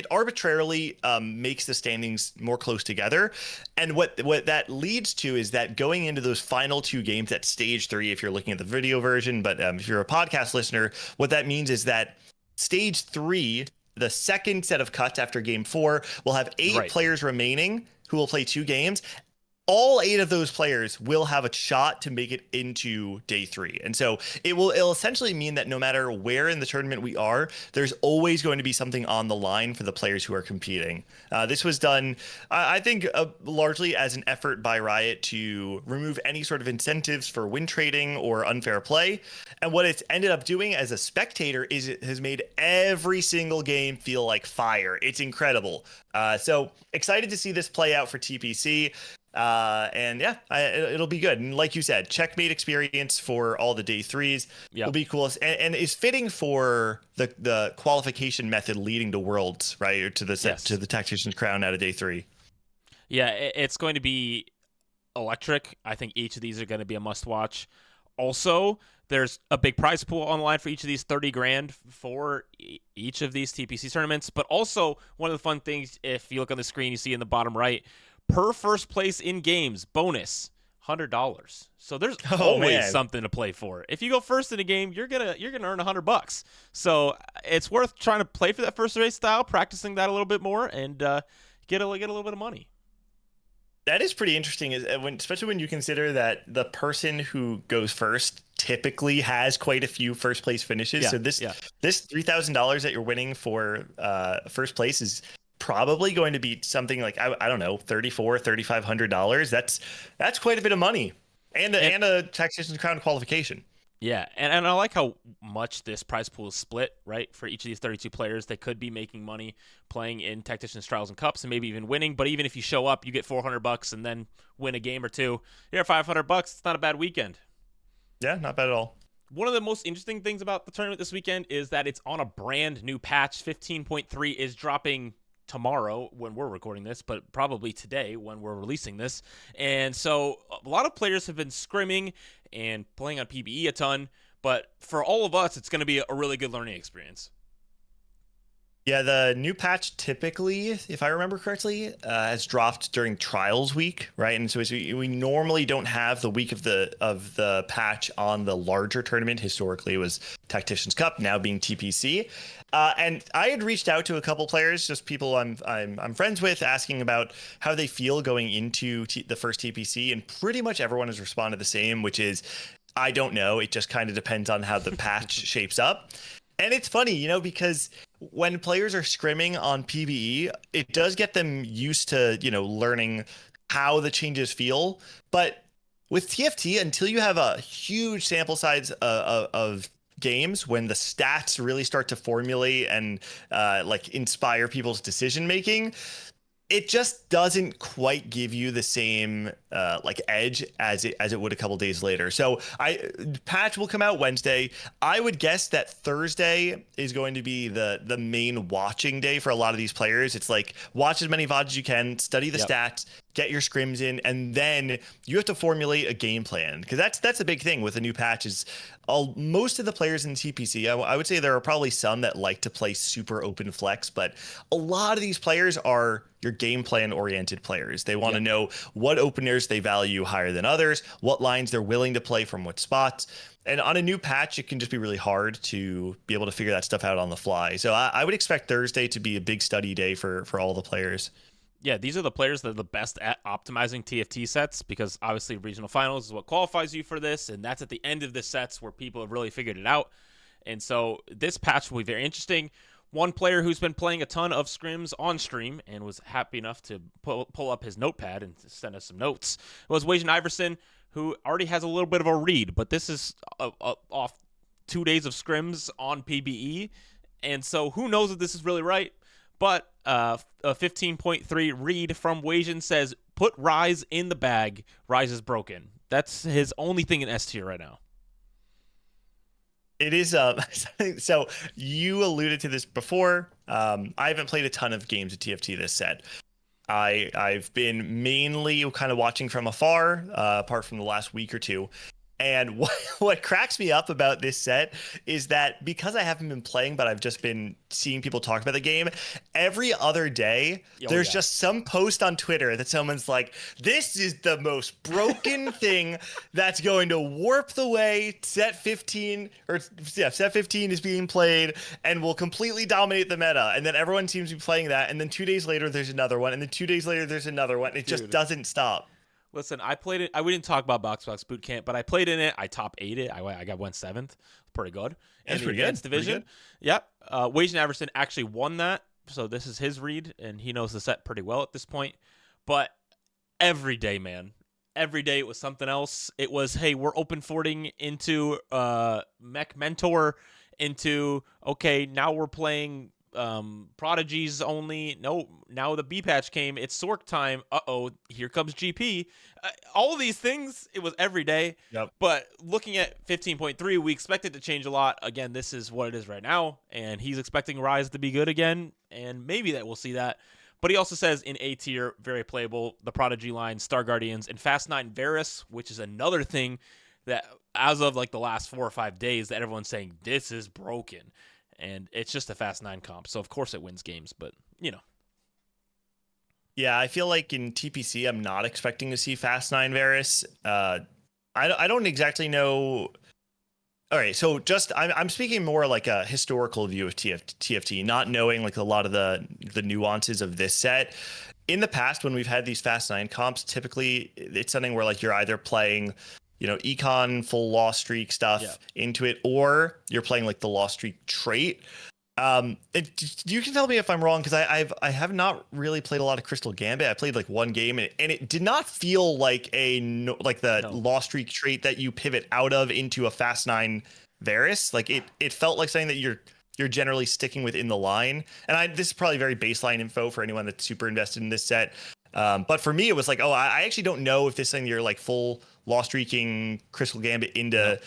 arbitrarily makes the standings more close together. And what that leads to is that going into those final 2 games at stage 3, if you're looking at the video version, but if you're a podcast listener, what that means is that stage 3, the second set of cuts after game 4, will have 8 players remaining who will play 2 games. All 8 of those players will have a shot to make it into day 3. And so it'll essentially mean that no matter where in the tournament we are, there's always going to be something on the line for the players who are competing. This was done, I think, largely as an effort by Riot to remove any sort of incentives for win trading or unfair play. And what it's ended up doing as a spectator is it has made every single game feel like fire. It's incredible. So excited to see this play out for TPC. And yeah, it'll be good. And like you said, checkmate experience for all the day 3s will be cool, and is fitting for the qualification method leading to Worlds, right? Or to the to the Tactician's Crown out of day 3. Yeah, it's going to be electric. I think each of these are going to be a must watch. Also, there's a big prize pool on the line for each of these, 30 grand for each of these TPC tournaments. But also, one of the fun things, if you look on the screen, you see in the bottom right, per first place in games, bonus, $100. So there's always something to play for. If you go first in a game, you're gonna earn $100. So it's worth trying to play for that first race style, practicing that a little bit more, and get a little bit of money. That is pretty interesting, especially when you consider that the person who goes first typically has quite a few first place finishes. Yeah, so this $3,000 that you're winning for first place is probably going to be something like, I don't know, $3,500. That's quite a bit of money, and a Tactician's Crown qualification. Yeah, and I like how much this prize pool is split, right? For each of these 32 players, they could be making money playing in Tacticians, Trials, and Cups, and maybe even winning. But even if you show up, you get $400 and then win a game or two, you're at $500. It's not a bad weekend. Yeah, not bad at all. One of the most interesting things about the tournament this weekend is that it's on a brand new patch. 15.3 is dropping tomorrow when we're recording this, but probably today when we're releasing this. And so a lot of players have been scrimming and playing on PBE a ton, but for all of us, it's going to be a really good learning experience. Yeah, the new patch typically, if I remember correctly, has dropped during trials week, right? And so we normally don't have the week of the patch on the larger tournament. Historically, it was Tacticians Cup, now being TPC. And I had reached out to a couple players, just people I'm friends with, asking about how they feel going into the first TPC, and pretty much everyone has responded the same, which is, I don't know. It just kind of depends on how the patch shapes up. And it's funny, because when players are scrimming on PBE, it does get them used to, learning how the changes feel. But with TFT, until you have a huge sample size of games, when the stats really start to formulate and inspire people's decision making, it just doesn't quite give you the same edge as it would a couple days later. So patch will come out Wednesday. I would guess that Thursday is going to be the main watching day for a lot of these players. It's like, watch as many VODs as you can, study the stats, get your scrims in, and then you have to formulate a game plan, because that's a big thing with a new patch. Is most of the players in TPC, I would say there are probably some that like to play super open flex, but a lot of these players are your game plan oriented players. They want to know what openers they value higher than others, what lines they're willing to play from what spots. And on a new patch, it can just be really hard to be able to figure that stuff out on the fly. So I would expect Thursday to be a big study day for all the players. Yeah, these are the players that are the best at optimizing TFT sets, because obviously regional finals is what qualifies you for this, and that's at the end of the sets where people have really figured it out. And so this patch will be very interesting. One player who's been playing a ton of scrims on stream and was happy enough to pull up his notepad and send us some notes was Wajan Iverson, who already has a little bit of a read, but this is off 2 days of scrims on PBE, and so who knows if this is really right. But a 15.3 read from Wajan says, put Rise in the bag. Rise is broken. That's his only thing in S tier right now. It is so you alluded to this before. I haven't played a ton of games of TFT this set. I've been mainly kind of watching from afar, apart from the last week or two. And what cracks me up about this set is that because I haven't been playing, but I've just been seeing people talk about the game, every other day, there's just some post on Twitter that someone's like, this is the most broken thing that's going to warp the way set 15 is being played and will completely dominate the meta. And then everyone seems to be playing that. And then 2 days later, there's another one. And then 2 days later, there's another one. It just doesn't stop. Listen, I played it. We didn't talk about Box Boot Camp, but I played in it. I top 8 it. I got 1/7. Pretty good. That's in the advanced division. Yep. Wajan Iverson actually won that, so this is his read, and he knows the set pretty well at this point. But every day, man, every day it was something else. It was, hey, we're open forting into Mech Mentor, into, okay, now we're playing prodigies only. No, now the B patch came. It's Sork time. Here comes GP. All of these things, it was every day. Yep. But looking at 15.3, we expect it to change a lot. Again, this is what it is right now, and he's expecting Rise to be good again, and maybe that we'll see that. But he also says in A tier, very playable, the Prodigy line, Star Guardians, and Fast 9 Varus, which is another thing that as of like the last 4 or 5 days that everyone's saying this is broken. And it's just a Fast 9 comp. So of course it wins games, but you know. Yeah, I feel like in TPC, I'm not expecting to see Fast 9 Varus. I don't exactly know. All right, so just I'm speaking more like a historical view of TFT, not knowing like a lot of the nuances of this set. In the past, when we've had these Fast 9 comps, typically it's something where like you're either playing, you know, econ full loss streak stuff into it, or you're playing like the loss streak trait. You can tell me if I'm wrong, because I have not really played a lot of Crystal Gambit. I played like one game, and it did not feel like the loss streak trait that you pivot out of into a Fast 9 Varus. Like it felt like something that you're generally sticking within the line. And this is probably very baseline info for anyone that's super invested in this set. But for me, it was like, I actually don't know if this thing you're like full loss streaking Crystal Gambit into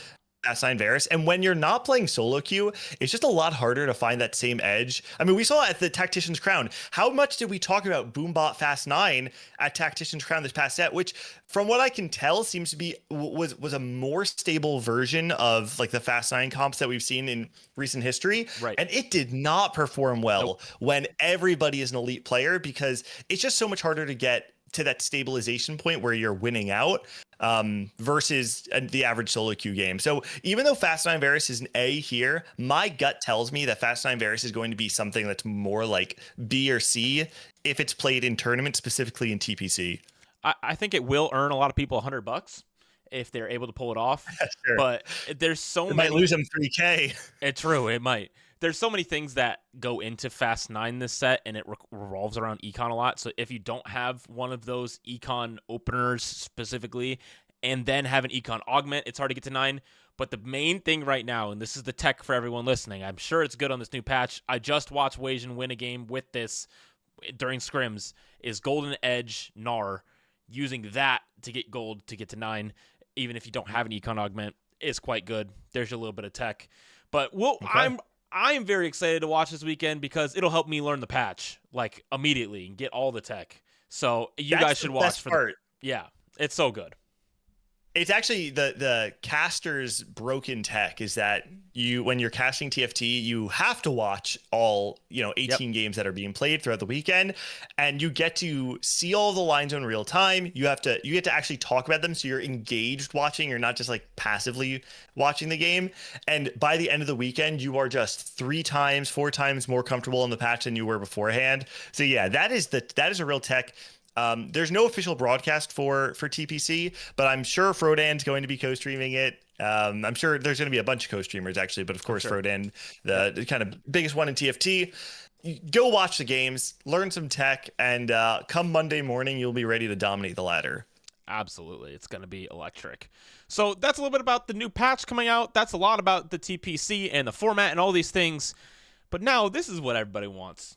Fast 9 Varus. And when you're not playing solo queue, it's just a lot harder to find that same edge. I mean, we saw at the Tactician's Crown, how much did we talk about Boombot Fast 9 at Tactician's Crown this past set, which from what I can tell seems to be was a more stable version of like the Fast 9 comps that we've seen in recent history. Right. And it did not perform well when everybody is an elite player, because it's just so much harder to get to that stabilization point where you're winning out versus the average solo queue game. So even though Fast 9 Varus is an A here, my gut tells me that Fast 9 Varus is going to be something that's more like B or C if it's played in tournaments, specifically in TPC. I think it will earn a lot of people $100 if they're able to pull it off. Sure. But there's so many. Might lose them 3K. It's true. It might. There's so many things that go into Fast 9 this set, and it revolves around econ a lot. So if you don't have one of those econ openers specifically, and then have an econ augment, it's hard to get to 9. But the main thing right now, and this is the tech for everyone listening, I'm sure it's good on this new patch. I just watched Weijin win a game with this during scrims, is Golden Edge Gnar. Using that to get gold to get to 9, even if you don't have an econ augment, is quite good. There's your little bit of tech. But I am very excited to watch this weekend because it'll help me learn the patch like immediately and get all the tech. So you guys should watch for part. Yeah, it's so good. It's actually the caster's broken tech is that when you're casting TFT, you have to watch all 18 games that are being played throughout the weekend, and you get to see all the lines in real time. You get to actually talk about them, so you're engaged watching. You're not just like passively watching the game. And by the end of the weekend, you are just 3 times, 4 times more comfortable in the patch than you were beforehand. So yeah, that is a real tech. There's no official broadcast for TPC, but I'm sure Frodan's going to be co-streaming it. I'm sure there's going to be a bunch of co-streamers actually, but of course Frodan, the kind of biggest one in TFT. Go watch the games, learn some tech, and come Monday morning, you'll be ready to dominate the ladder. Absolutely. It's going to be electric. So that's a little bit about the new patch coming out. That's a lot about the TPC and the format and all these things. But now this is what everybody wants.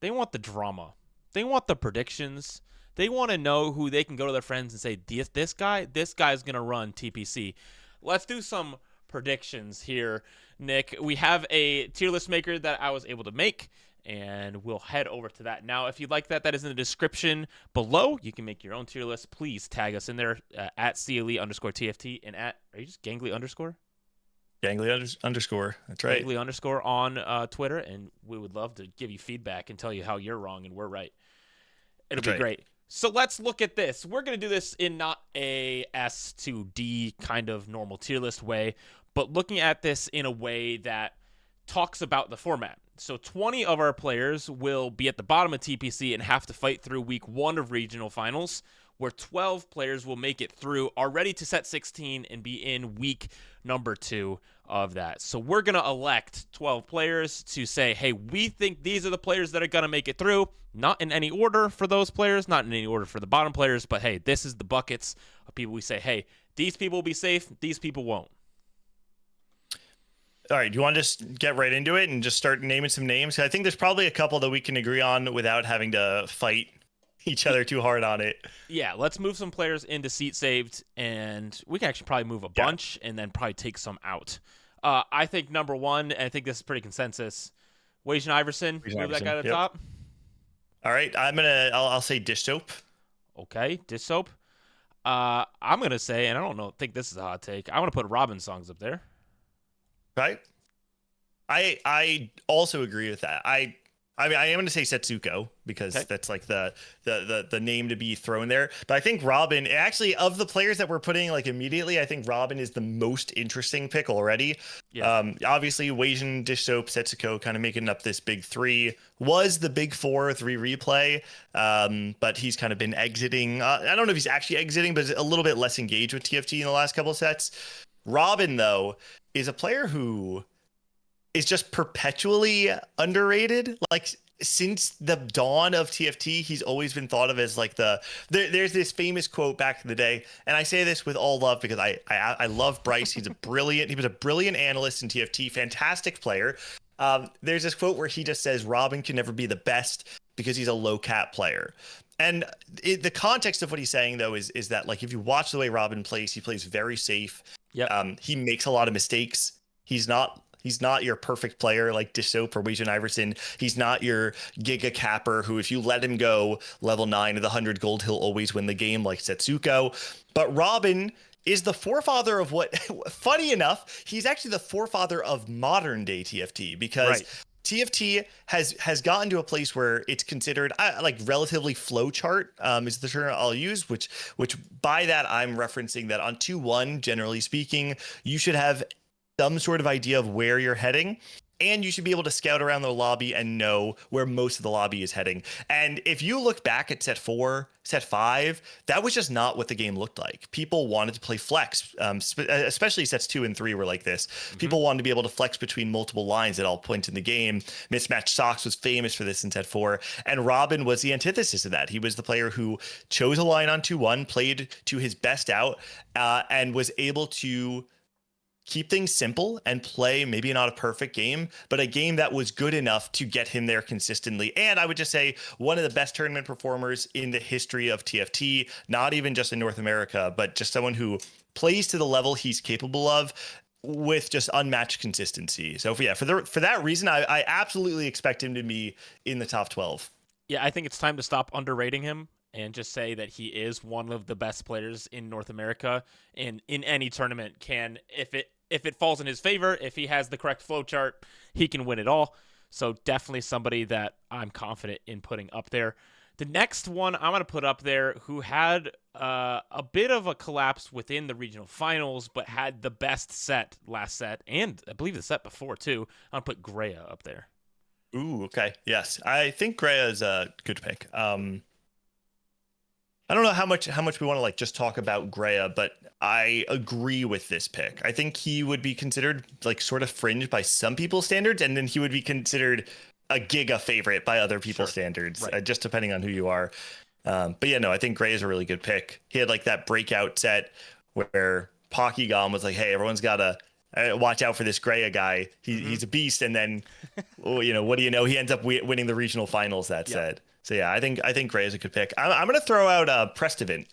They want the drama. They want the predictions. They want to know who they can go to their friends and say, this guy's going to run TPC. Let's do some predictions here, Nick. We have a tier list maker that I was able to make, and we'll head over to that. Now, if you'd like that is in the description below. You can make your own tier list. Please tag us in there at CLE_TFT and are you just Gangly underscore? Gangly underscore. That's right. Gangly underscore on Twitter, and we would love to give you feedback and tell you how you're wrong and we're right. It'll be great. So let's look at this. We're going to do this in not a S to D kind of normal tier list way, but looking at this in a way that talks about the format. So 20 of our players will be at the bottom of TPC and have to fight through week 1 of regional finals, where 12 players will make it through, are ready to set 16 and be in week number 2 of that. So we're going to elect 12 players to say, hey, we think these are the players that are going to make it through. Not in any order for those players, not in any order for the bottom players, but hey, this is the buckets of people we say, hey, these people will be safe, these people won't. All right, do you want to just get right into it and just start naming some names? I think there's probably a couple that we can agree on without having to fight each other too hard on it. Yeah, let's move some players into seat saved, and we can actually probably move a bunch and then probably take some out. I think number 1, and I think this is pretty consensus, Weijin Iverson, move that guy to the top. All right, I'll say Dishsoap. Okay, Dishsoap. I'm gonna say, and I don't know, think this is a hot take. I want to put Robin songs up there. Right. I also agree with that. I mean, I am going to say Setsuko because Okay. that's like the name to be thrown there. But I think Robin, actually, of the players that we're putting like immediately, I think Robin is the most interesting pick already. Yeah. Obviously, Weijin, Dish Soap, Setsuko kind of making up this big three. Was the big four three replay, but he's kind of been exiting. I don't know if he's actually exiting, but a little bit less engaged with TFT in the last couple of sets. Robin, though, is a player who is just perpetually underrated. Like since the dawn of TFT, he's always been thought of as like there's this famous quote back in the day, and I say this with all love because I love Bryce. He was a brilliant analyst in TFT, fantastic player. There's this quote where he just says Robin can never be the best because he's a low cap player. And the context of what he's saying though is that like if you watch the way Robin plays, he plays very safe. Yep. He makes a lot of mistakes. He's not your perfect player like Dishsoap or Weijin Iverson. He's not your Giga Capper who, if you let him go level 9 of the 100 gold, he'll always win the game like Setsuko. But Robin is the forefather of what, funny enough, he's actually the forefather of modern day TFT because TFT has gotten to a place where it's considered like relatively flowchart is the term I'll use, which by that I'm referencing that on 2-1, generally speaking, you should have some sort of idea of where you're heading, and you should be able to scout around the lobby and know where most of the lobby is heading. And if you look back at set 4, set 5, that was just not what the game looked like. People wanted to play flex, especially sets 2 and 3 were like this. People wanted to be able to flex between multiple lines at all points in the game. Mismatched Socks was famous for this in set 4, and Robin was the antithesis of that. He was the player who chose a line on 2-1, played to his best out, and was able to keep things simple and play maybe not a perfect game, but a game that was good enough to get him there consistently. And I would just say one of the best tournament performers in the history of TFT, not even just in North America, but just someone who plays to the level he's capable of with just unmatched consistency. So for that reason, I absolutely expect him to be in the top 12. Yeah, I think it's time to stop underrating him and just say that he is one of the best players in North America, and in any tournament can, if it falls in his favor, if he has the correct flow chart, he can win it all. So definitely somebody that I'm confident in putting up there. The next one I'm going to put up there, who had a bit of a collapse within the regional finals, but had the best set last set, and I believe the set before too. I'm going to put Greya up there. Ooh, okay. Yes, I think Greya is a good pick. I don't know how much we want to like just talk about Greya, but I agree with this pick. I think he would be considered like sort of fringe by some people's standards, and then he would be considered a giga favorite by other people's standards, just depending on who you are. But yeah, no, I think Greya is a really good pick. He had like that breakout set where Pokkygom was like, "Hey, everyone's got to watch out for this Greya guy. He's a beast." And then, what do you know? He ends up winning the regional finals that set. So yeah, I think Greya is a good pick. I'm gonna throw out Prestivant.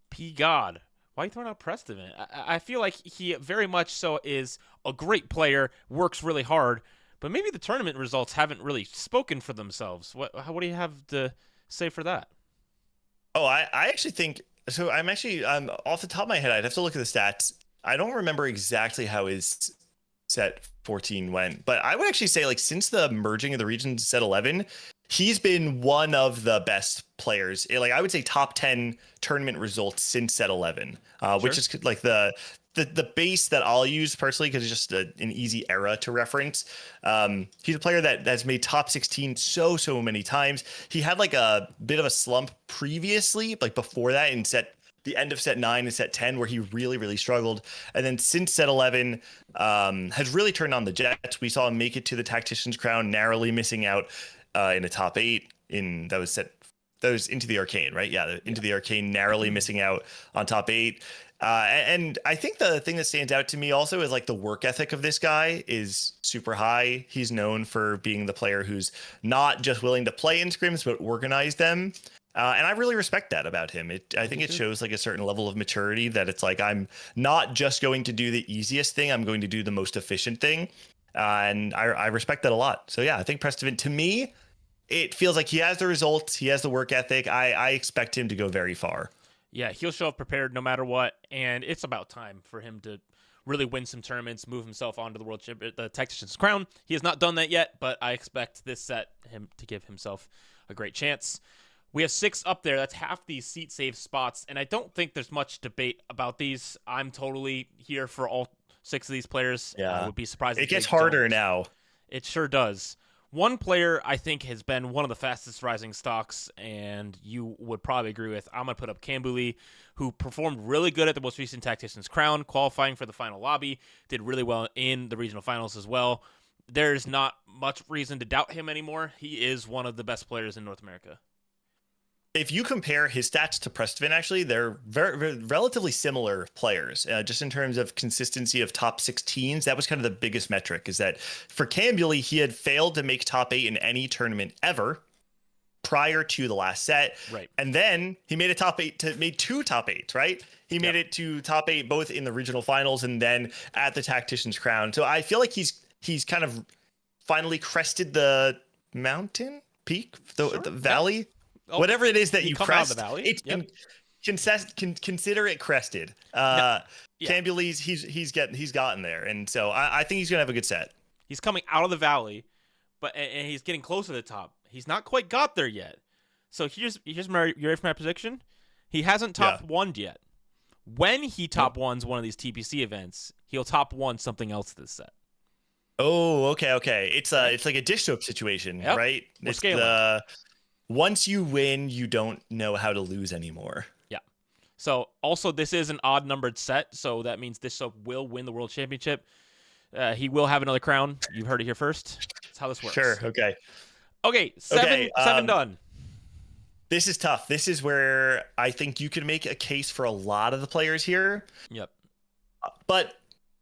P God, why are you throwing out Prestivant? I feel like he very much so is a great player, works really hard, but maybe the tournament results haven't really spoken for themselves. What do you have to say for that? Oh, I actually think so. I'm off the top of my head, I'd have to look at the stats. I don't remember exactly how his set 14 went, but I would actually say like since the merging of the regions set 11, he's been one of the best players. Like I would say top 10 tournament results since set 11, which is like the base that I'll use personally because it's just an easy era to reference. He's a player that has made top 16 so many times. He had like a bit of a slump previously, like before that in the end of set 9 and set 10 where he really struggled, and then since set 11 has really turned on the jets. We saw him make it to the Tactician's crown, narrowly missing out in the top 8 that was into the arcane, right? Into the arcane, narrowly missing out on top 8. And I think the thing that stands out to me also is like the work ethic of this guy is super high. He's known for being the player who's not just willing to play in scrims, but organize them. And I really respect that about him. I think it shows like a certain level of maturity that it's like, I'm not just going to do the easiest thing. I'm going to do the most efficient thing. And I respect that a lot. So yeah, I think Prestivant to me it feels like he has the results. He has the work ethic. I expect him to go very far. Yeah, he'll show up prepared no matter what, and it's about time for him to really win some tournaments, move himself onto the world champion, the Tactician's crown. He has not done that yet, but I expect this set him to give himself a great chance. We have 6 up there. That's half these seat save spots, and I don't think there's much debate about these. I'm totally here for all 6 of these players. Yeah, I would be surprised it if gets they harder don't. now. It sure does. One player I think has been one of the fastest rising stocks, and you would probably agree with. I'm going to put up Kambuli, who performed really good at the most recent Tactician's Crown, qualifying for the final lobby, did really well in the regional finals as well. There's not much reason to doubt him anymore. He is one of the best players in North America. If you compare his stats to Prestvin, actually, they're very relatively similar players, just in terms of consistency of top 16s. That was kind of the biggest metric, is that for Kambuli, he had failed to make top 8 in any tournament ever prior to the last set. Right. And then he made made 2 top 8s, right? He made it to top 8 both in the regional finals and then at the Tactician's Crown. So I feel like he's kind of finally crested the mountain peak, the valley. Oh, whatever it is that you crest, the valley. It's can consider it crested. Kambuli's he's gotten there, and so I think he's gonna have a good set. He's coming out of the valley, and he's getting close to the top. He's not quite got there yet. So here's my you ready for my prediction? He hasn't top one yet. When he top ones one of these TPC events, he'll top one something else this set. Oh, okay. It's like a Dishsoap situation, right? We're it's scaling. Once you win, you don't know how to lose anymore. Yeah. So also this is an odd numbered set, so that means Dishsoap will win the world championship. He will have another crown. You've heard it here first. That's how this works. Sure. Okay. Okay. Seven done. This is tough. This is where I think you can make a case for a lot of the players here. Yep. But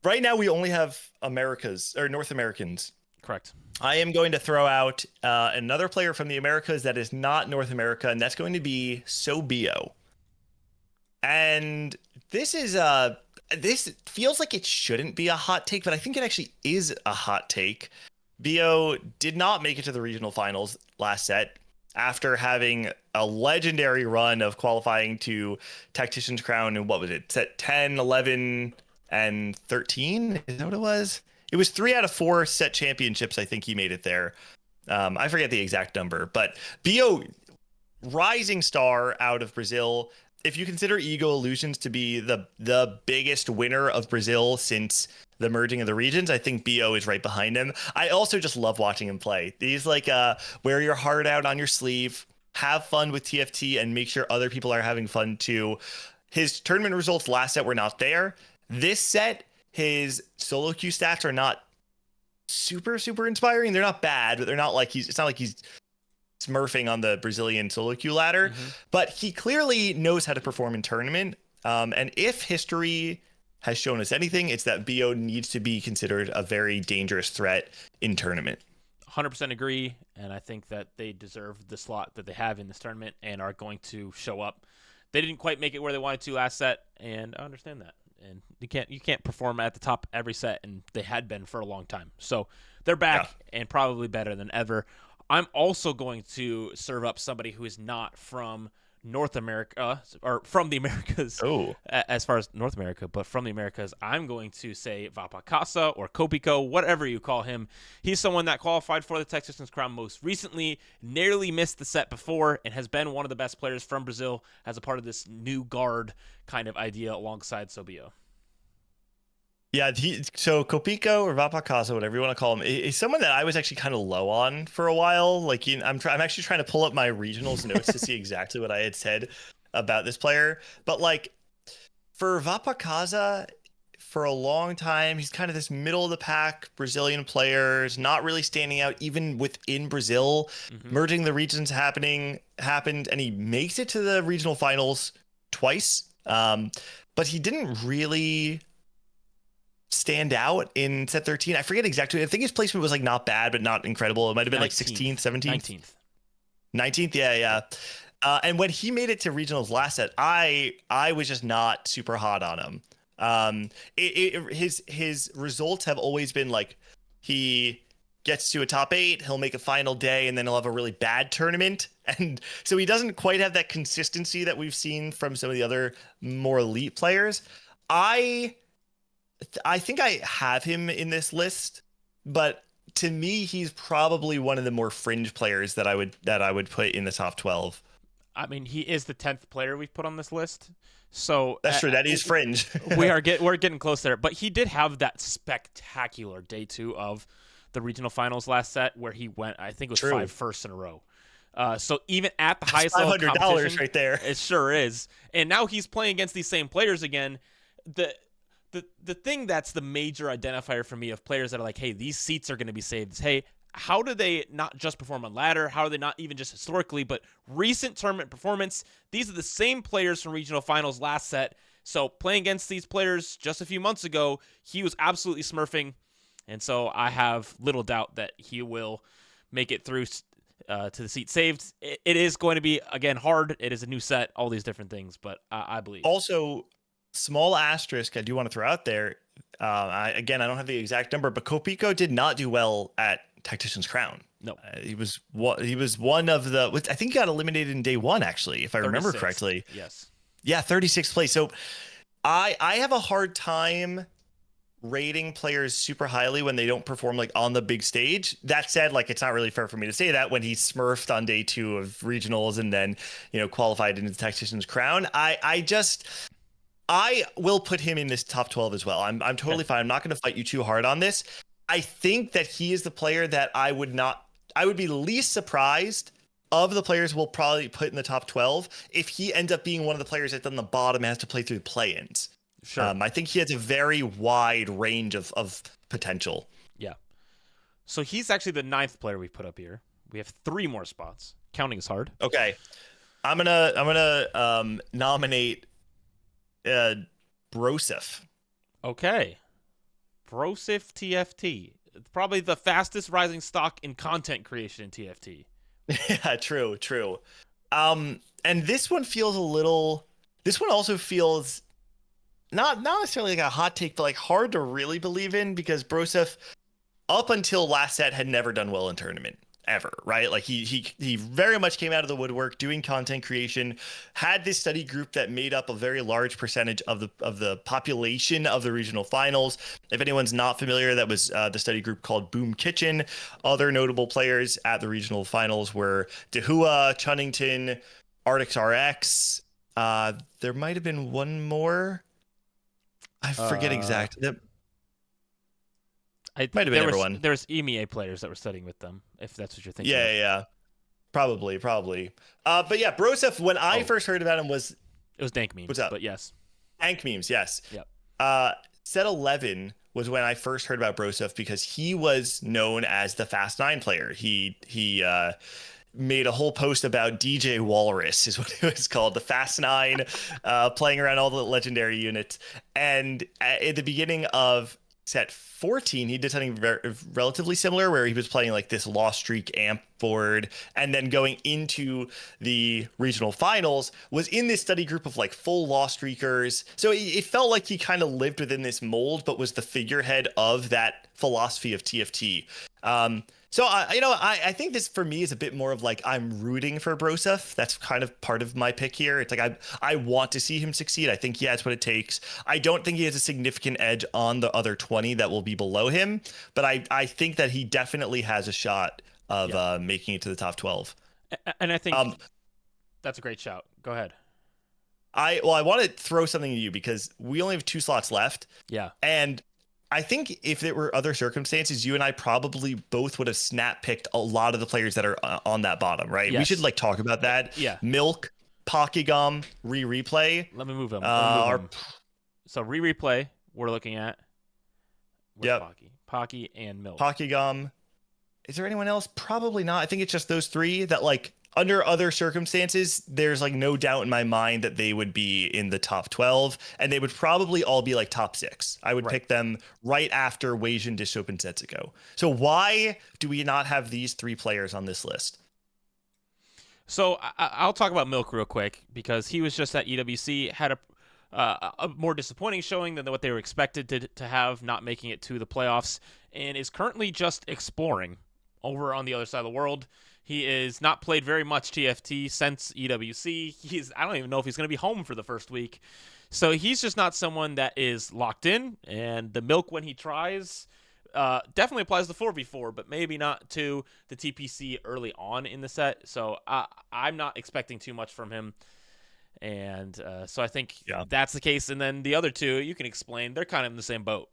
right now we only have North Americans. Correct. I am going to throw out another player from the Americas that is not North America, and that's going to be Sobio. And this feels like it shouldn't be a hot take, but I think it actually is a hot take. Bio did not make it to the regional finals last set after having a legendary run of qualifying to Tactician's Crown in, what was it, set 10, 11, and 13? Is that what it was? It was 3 out of 4 set championships. I think he made it there. I forget the exact number, but Bio, rising star out of Brazil. If you consider Ego Illusions to be the biggest winner of Brazil since the merging of the regions, I think Bio is right behind him. I also just love watching him play. He's like, wear your heart out on your sleeve, have fun with TFT, and make sure other people are having fun too. His tournament results last set were not there. This set, his solo queue stats are not super inspiring. They're not bad, but they're not like it's not like he's smurfing on the Brazilian solo queue ladder, but he clearly knows how to perform in tournament. And if history has shown us anything, it's that Bio needs to be considered a very dangerous threat in tournament. 100% agree, and I think that they deserve the slot that they have in this tournament and are going to show up. They didn't quite make it where they wanted to last set, and I understand that. And you can't perform at the top every set, and they had been for a long time. So they're back and probably better than ever. I'm also going to serve up somebody who is not from North America or from the Americas as far as North America, but from the Americas. I'm going to say Vapakasa or Kopiko, whatever you call him. He's someone that qualified for the Tactician's Crown most recently, nearly missed the set before, and has been one of the best players from Brazil as a part of this new guard kind of idea alongside Sobio. Yeah, so Kopiko or Vapakasa, whatever you want to call him, is someone that I was actually kind of low on for a while. Like, I'm actually trying to pull up my regionals notes to see exactly what I had said about this player. But like, for Vapakasa, for a long time, he's kind of this middle of the pack Brazilian player, is not really standing out even within Brazil. Merging the regions happened, and he makes it to the regional finals twice. But he didn't really stand out in set 13. I forget exactly. I think his placement was like not bad, but not incredible. It might have been 19th, like 16th, 17th, 19th. Yeah. And when he made it to regionals last set, I was just not super hot on him. His results have always been like he gets to a top 8, he'll make a final day, and then he'll have a really bad tournament. And so he doesn't quite have that consistency that we've seen from some of the other more elite players. I think I have him in this list, but to me, he's probably one of the more fringe players that I would put in the top 12. I mean, he is the 10th player we've put on this list. So that's true. That is fringe. we're getting close there. But he did have that spectacular day 2 of the regional finals last set where he went, I think it was 5 firsts in a row. So even at the highest level of competition, $500 right there. It sure is. And now he's playing against these same players again. The thing that's the major identifier for me of players that are like, hey, these seats are going to be saved is, hey, how do they not just perform on ladder? How are they not even just historically, but recent tournament performance? These are the same players from regional finals last set. So playing against these players just a few months ago, he was absolutely smurfing. And so I have little doubt that he will make it through to the seat saved. It is going to be, again, hard. It is a new set, all these different things, but I believe. Also, small asterisk I do want to throw out there. I don't have the exact number, but Kopiko did not do well at Tactician's Crown. No, he was one of the. I think he got eliminated in day 1, actually, if I remember correctly. Yes. Yeah, 36th place. So I have a hard time rating players super highly when they don't perform like on the big stage. That said, like, it's not really fair for me to say that when he smurfed on day 2 of regionals and then, qualified into the Tactician's Crown. I will put him in this top 12 as well. I'm totally fine. I'm not going to fight you too hard on this. I think that he is the player that I would be least surprised of the players we'll probably put in the top 12 if he ends up being one of the players that's on the bottom and has to play through the play-ins. Sure. I think he has a very wide range of potential. Yeah. So he's actually the 9th player we put up here. We have 3 more spots. Counting is hard. Okay. I'm gonna nominate Broseph. Okay. Broseph TFT. Probably the fastest rising stock in content creation in TFT. Yeah, true. And this one also feels not necessarily like a hot take, but like hard to really believe in, because Broseph, up until last set, had never done well in tournament ever, right? Like he very much came out of the woodwork doing content creation, had this study group that made up a very large percentage of the population of the regional finals. If anyone's not familiar, that was the study group called Boom Kitchen. Other notable players at the regional finals were Dehua, Chunnington, Artix RX. There might have been one more. I forget exactly. Might have been everyone. There's EMEA players that were studying with them, if that's what you're thinking. Yeah. Probably. But yeah, Broseph, when I first heard about him it was Dank Memes. What's up? But yes. Dank Memes, yes. Yep. Set 11 was when I first heard about Broseph, because he was known as the Fast 9 player. He made a whole post about DJ Walrus, is what it was called, the Fast 9, playing around all the legendary units. And at the beginning of set 14, he did something relatively similar, where he was playing like this Lost Streak amp board, and then going into the regional finals was in this study group of like full Lost Streakers. So it felt like he kind of lived within this mold, but was the figurehead of that philosophy of TFT. So I think this for me is a bit more of like, I'm rooting for Broseph. That's kind of part of my pick here. It's like I want to see him succeed. I think he has what it takes. I don't think he has a significant edge on the other 20 that will be below him, but I think that he definitely has a shot of making it to the top 12. And I think that's a great shout. Go ahead. I want to throw something to you, because we only have 2 slots left. Yeah. And I think if there were other circumstances, you and I probably both would have snap picked a lot of the players that are on that bottom, right? Yes. We should like talk about that. Yeah. Milk, Pokegum, Replay. Let me move them. So Replay, we're looking at. Yep. Pocky and Milk. Pokegum. Is there anyone else? Probably not. I think it's just those 3 that, like, under other circumstances, there's like no doubt in my mind that they would be in the top 12, and they would probably all be like top 6. I would pick them right after Weijin, Dishsoap, and Setsuko. So why do we not have these 3 players on this list? So I'll talk about Milk real quick, because he was just at EWC, had a more disappointing showing than what they were expected to have, not making it to the playoffs. and is currently just exploring over on the other side of the world. He is not played very much TFT since EWC. I don't even know if he's going to be home for the first week. So he's just not someone that is locked in, and the milk when he tries definitely applies to 4v4, but maybe not to the TPC early on in the set. So I'm not expecting too much from him. And so I think that's the case. And then the other two, you can explain, they're kind of in the same boat.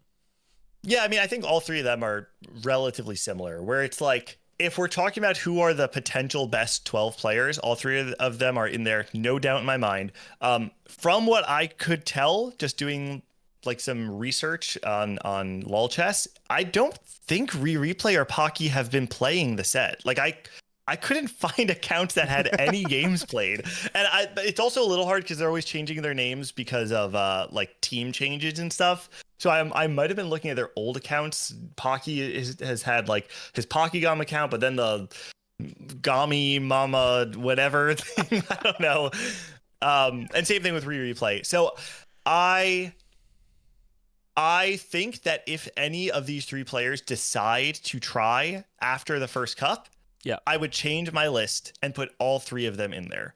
Yeah, I mean, I think all three of them are relatively similar, where it's like, if we're talking about who are the potential best 12 players, all three of them are in there, no doubt in my mind. From what I could tell, just doing like some research on LOL chess, I don't think Replay or Pocky have been playing the set. Like I couldn't find accounts that had any games played, and it's also a little hard because they're always changing their names because of like team changes and stuff. So I might have been looking at their old accounts. Pocky has had like his Pokygom account, but then the Gami Mama whatever thing, I don't know. And same thing with Replay. So I think that if any of these three players decide to try after the first cup, I would change my list and put all three of them in there.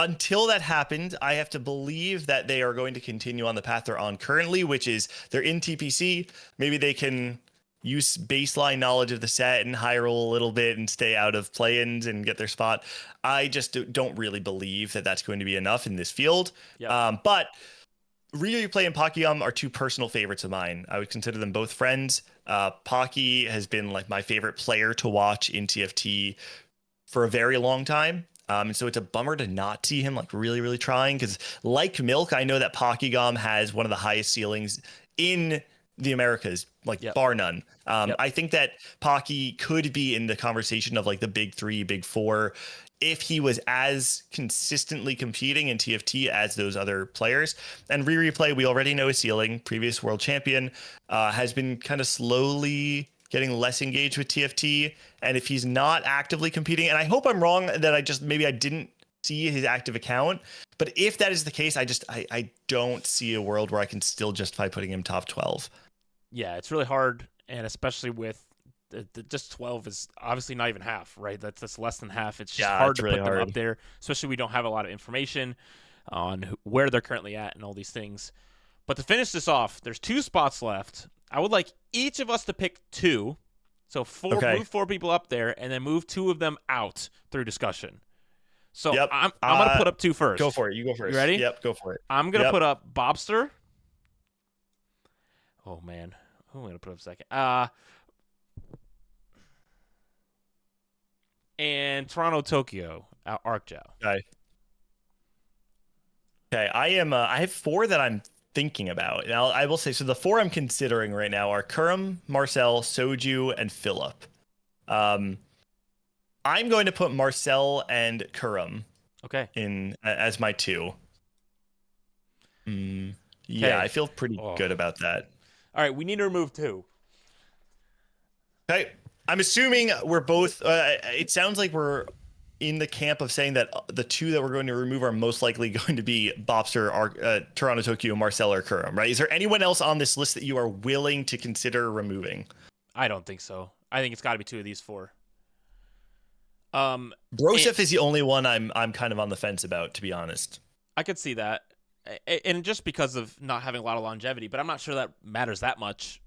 Until that happens, I have to believe that they are going to continue on the path they're on currently, which is they're in TPC. Maybe they can use baseline knowledge of the set and high roll a little bit and stay out of play-ins and get their spot. I just don't really believe that that's going to be enough in this field. But Replay and Pokygom are two personal favorites of mine. I would consider them both friends. Pocky has been like my favorite player to watch in TFT for a very long time. And so it's a bummer to not see him like really, really trying, because like Milk, I know that Pokygom has one of the highest ceilings in the Americas, like bar none. I think that Pocky could be in the conversation of like the big three, big four, if he was as consistently competing in TFT as those other players. And Replay, we already know his ceiling, previous world champion, has been kind of slowly getting less engaged with TFT. And if he's not actively competing, and I hope I'm wrong that I didn't see his active account, but if that is the case, I don't see a world where I can still justify putting him top 12. Yeah, it's really hard, and especially with just 12 is obviously not even half, right? That's less than half. It's just hard to put them up there, especially we don't have a lot of information on where they're currently at and all these things. But to finish this off, there's 2 spots left. I would like each of us to pick 2. So move 4 people up there, and then move 2 of them out through discussion. So I'm going to put up 2 first. Go for it. You go first. You ready? Yep, go for it. I'm going to put up Bobster. Oh, man. Who am I going to put up second? And Toronto, Tokyo, Arcjow. Okay, I have 4 that I'm thinking about. Now, I will say, so the 4 I'm considering right now are Kurum, Marcel, Soju, and Philip. I'm going to put Marcel and Kurum in as my 2. Yeah, I feel pretty good about that. All right, we need to remove 2. Okay, I'm assuming we're both, it sounds like we're in the camp of saying that the 2 that we're going to remove are most likely going to be Bobster, Toronto, Tokyo, Marcel, or Kurum, right? Is there anyone else on this list that you are willing to consider removing? I don't think so. I think it's got to be 2 of these 4. Broseph is the only one I'm kind of on the fence about, to be honest. I could see that. And just because of not having a lot of longevity, but I'm not sure that matters that much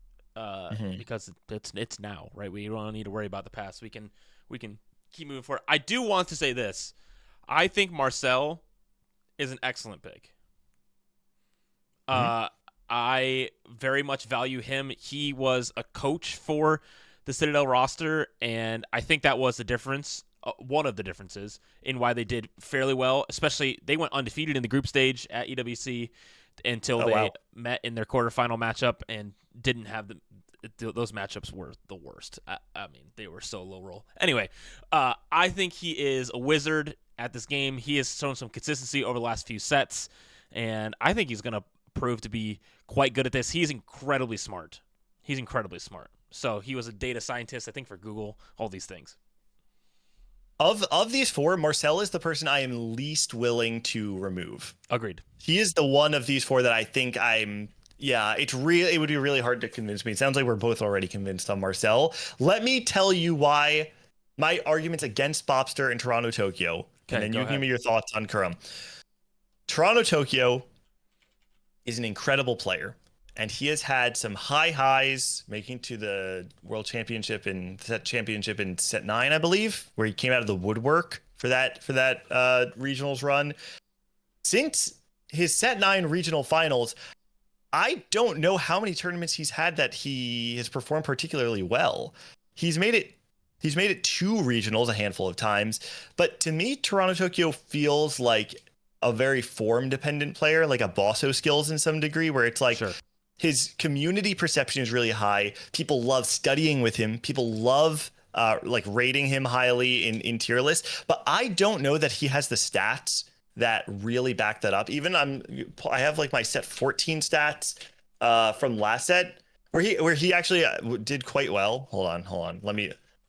because it's now, right? We don't need to worry about the past. We can keep moving forward. I do want to say this. I think Marcel is an excellent pick. I very much value him. He was a coach for the Citadel roster, and I think that was the difference, one of the differences in why they did fairly well, especially they went undefeated in the group stage at EWC until they met in their quarterfinal matchup and didn't have those matchups were the worst. I mean, they were so low roll. Anyway, I think he is a wizard at this game. He has shown some consistency over the last few sets, and I think he's going to prove to be quite good at this. He's incredibly smart. So he was a data scientist, I think, for Google, all these things. Of these 4, Marcel is the person I am least willing to remove. Agreed. He is the one of these 4 that I think I'm Yeah, it would be really hard to convince me. It sounds like we're both already convinced on Marcel. Let me tell you why my arguments against Bobster and Toronto Tokyo, and then you can give me your thoughts on Kurum. Toronto Tokyo is an incredible player, and he has had some high highs, making to the World Championship and Championship in set 9, I believe, where he came out of the woodwork for that regionals run. Since his set 9 regional finals, I don't know how many tournaments he's had that he has performed particularly well. He's made it 2 regionals a handful of times, but to me, Toronto Tokyo feels like a very form dependent player, like a Bosso skills in some degree, where it's like his community perception is really high. People love studying with him. People love like rating him highly in tier lists, but I don't know that he has the stats that really back that up. Even I have like my set 14 stats from last set where he actually did quite well. Hold on.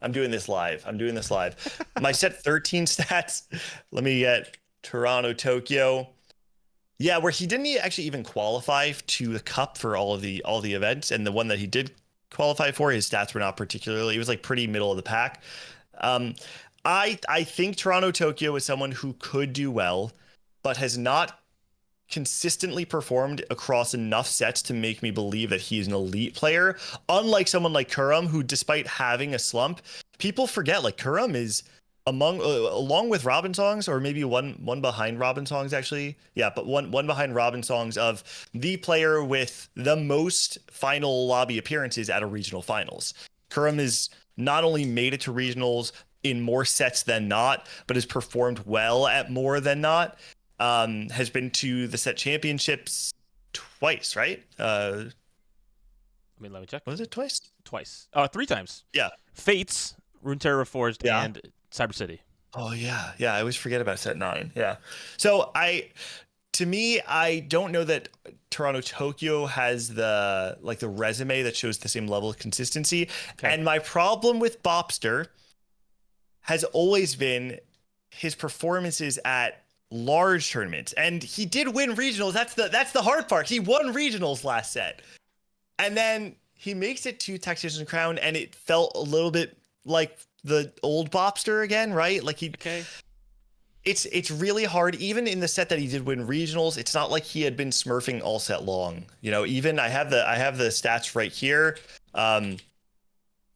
I'm doing this live. My set 13 stats. Let me get Toronto Tokyo. Yeah, where he didn't actually even qualify to the cup for all the events, and the one that he did qualify for, his stats were not particularly. It was like pretty middle of the pack. I think Toronto Tokyo is someone who could do well, but has not consistently performed across enough sets to make me believe that he's an elite player. Unlike someone like Kurum, who despite having a slump, people forget like Kurum is along with Robin Songs, or maybe one behind Robin Songs actually. Yeah, but one behind Robin Songs of the player with the most final lobby appearances at a regional finals. Kurum has not only made it to regionals in more sets than not, but has performed well at more than not. Has been to the set championships twice, right? Let me check. Was it twice? Twice. 3 times. Yeah. Fates, Runeterra Reforged, and Cyber City. Oh yeah. I always forget about set 9. Yeah. So I don't know that Toronto Tokyo has the resume that shows the same level of consistency. Okay. And my problem with Bobster has always been his performances at large tournaments, and he did win regionals. That's the hard part. He won regionals last set, and then he makes it to Tactician Crown, and it felt a little bit like the old Bobster again, right? Like it's really hard. Even in the set that he did win regionals, it's not like he had been smurfing all set long. Even I have the stats right here.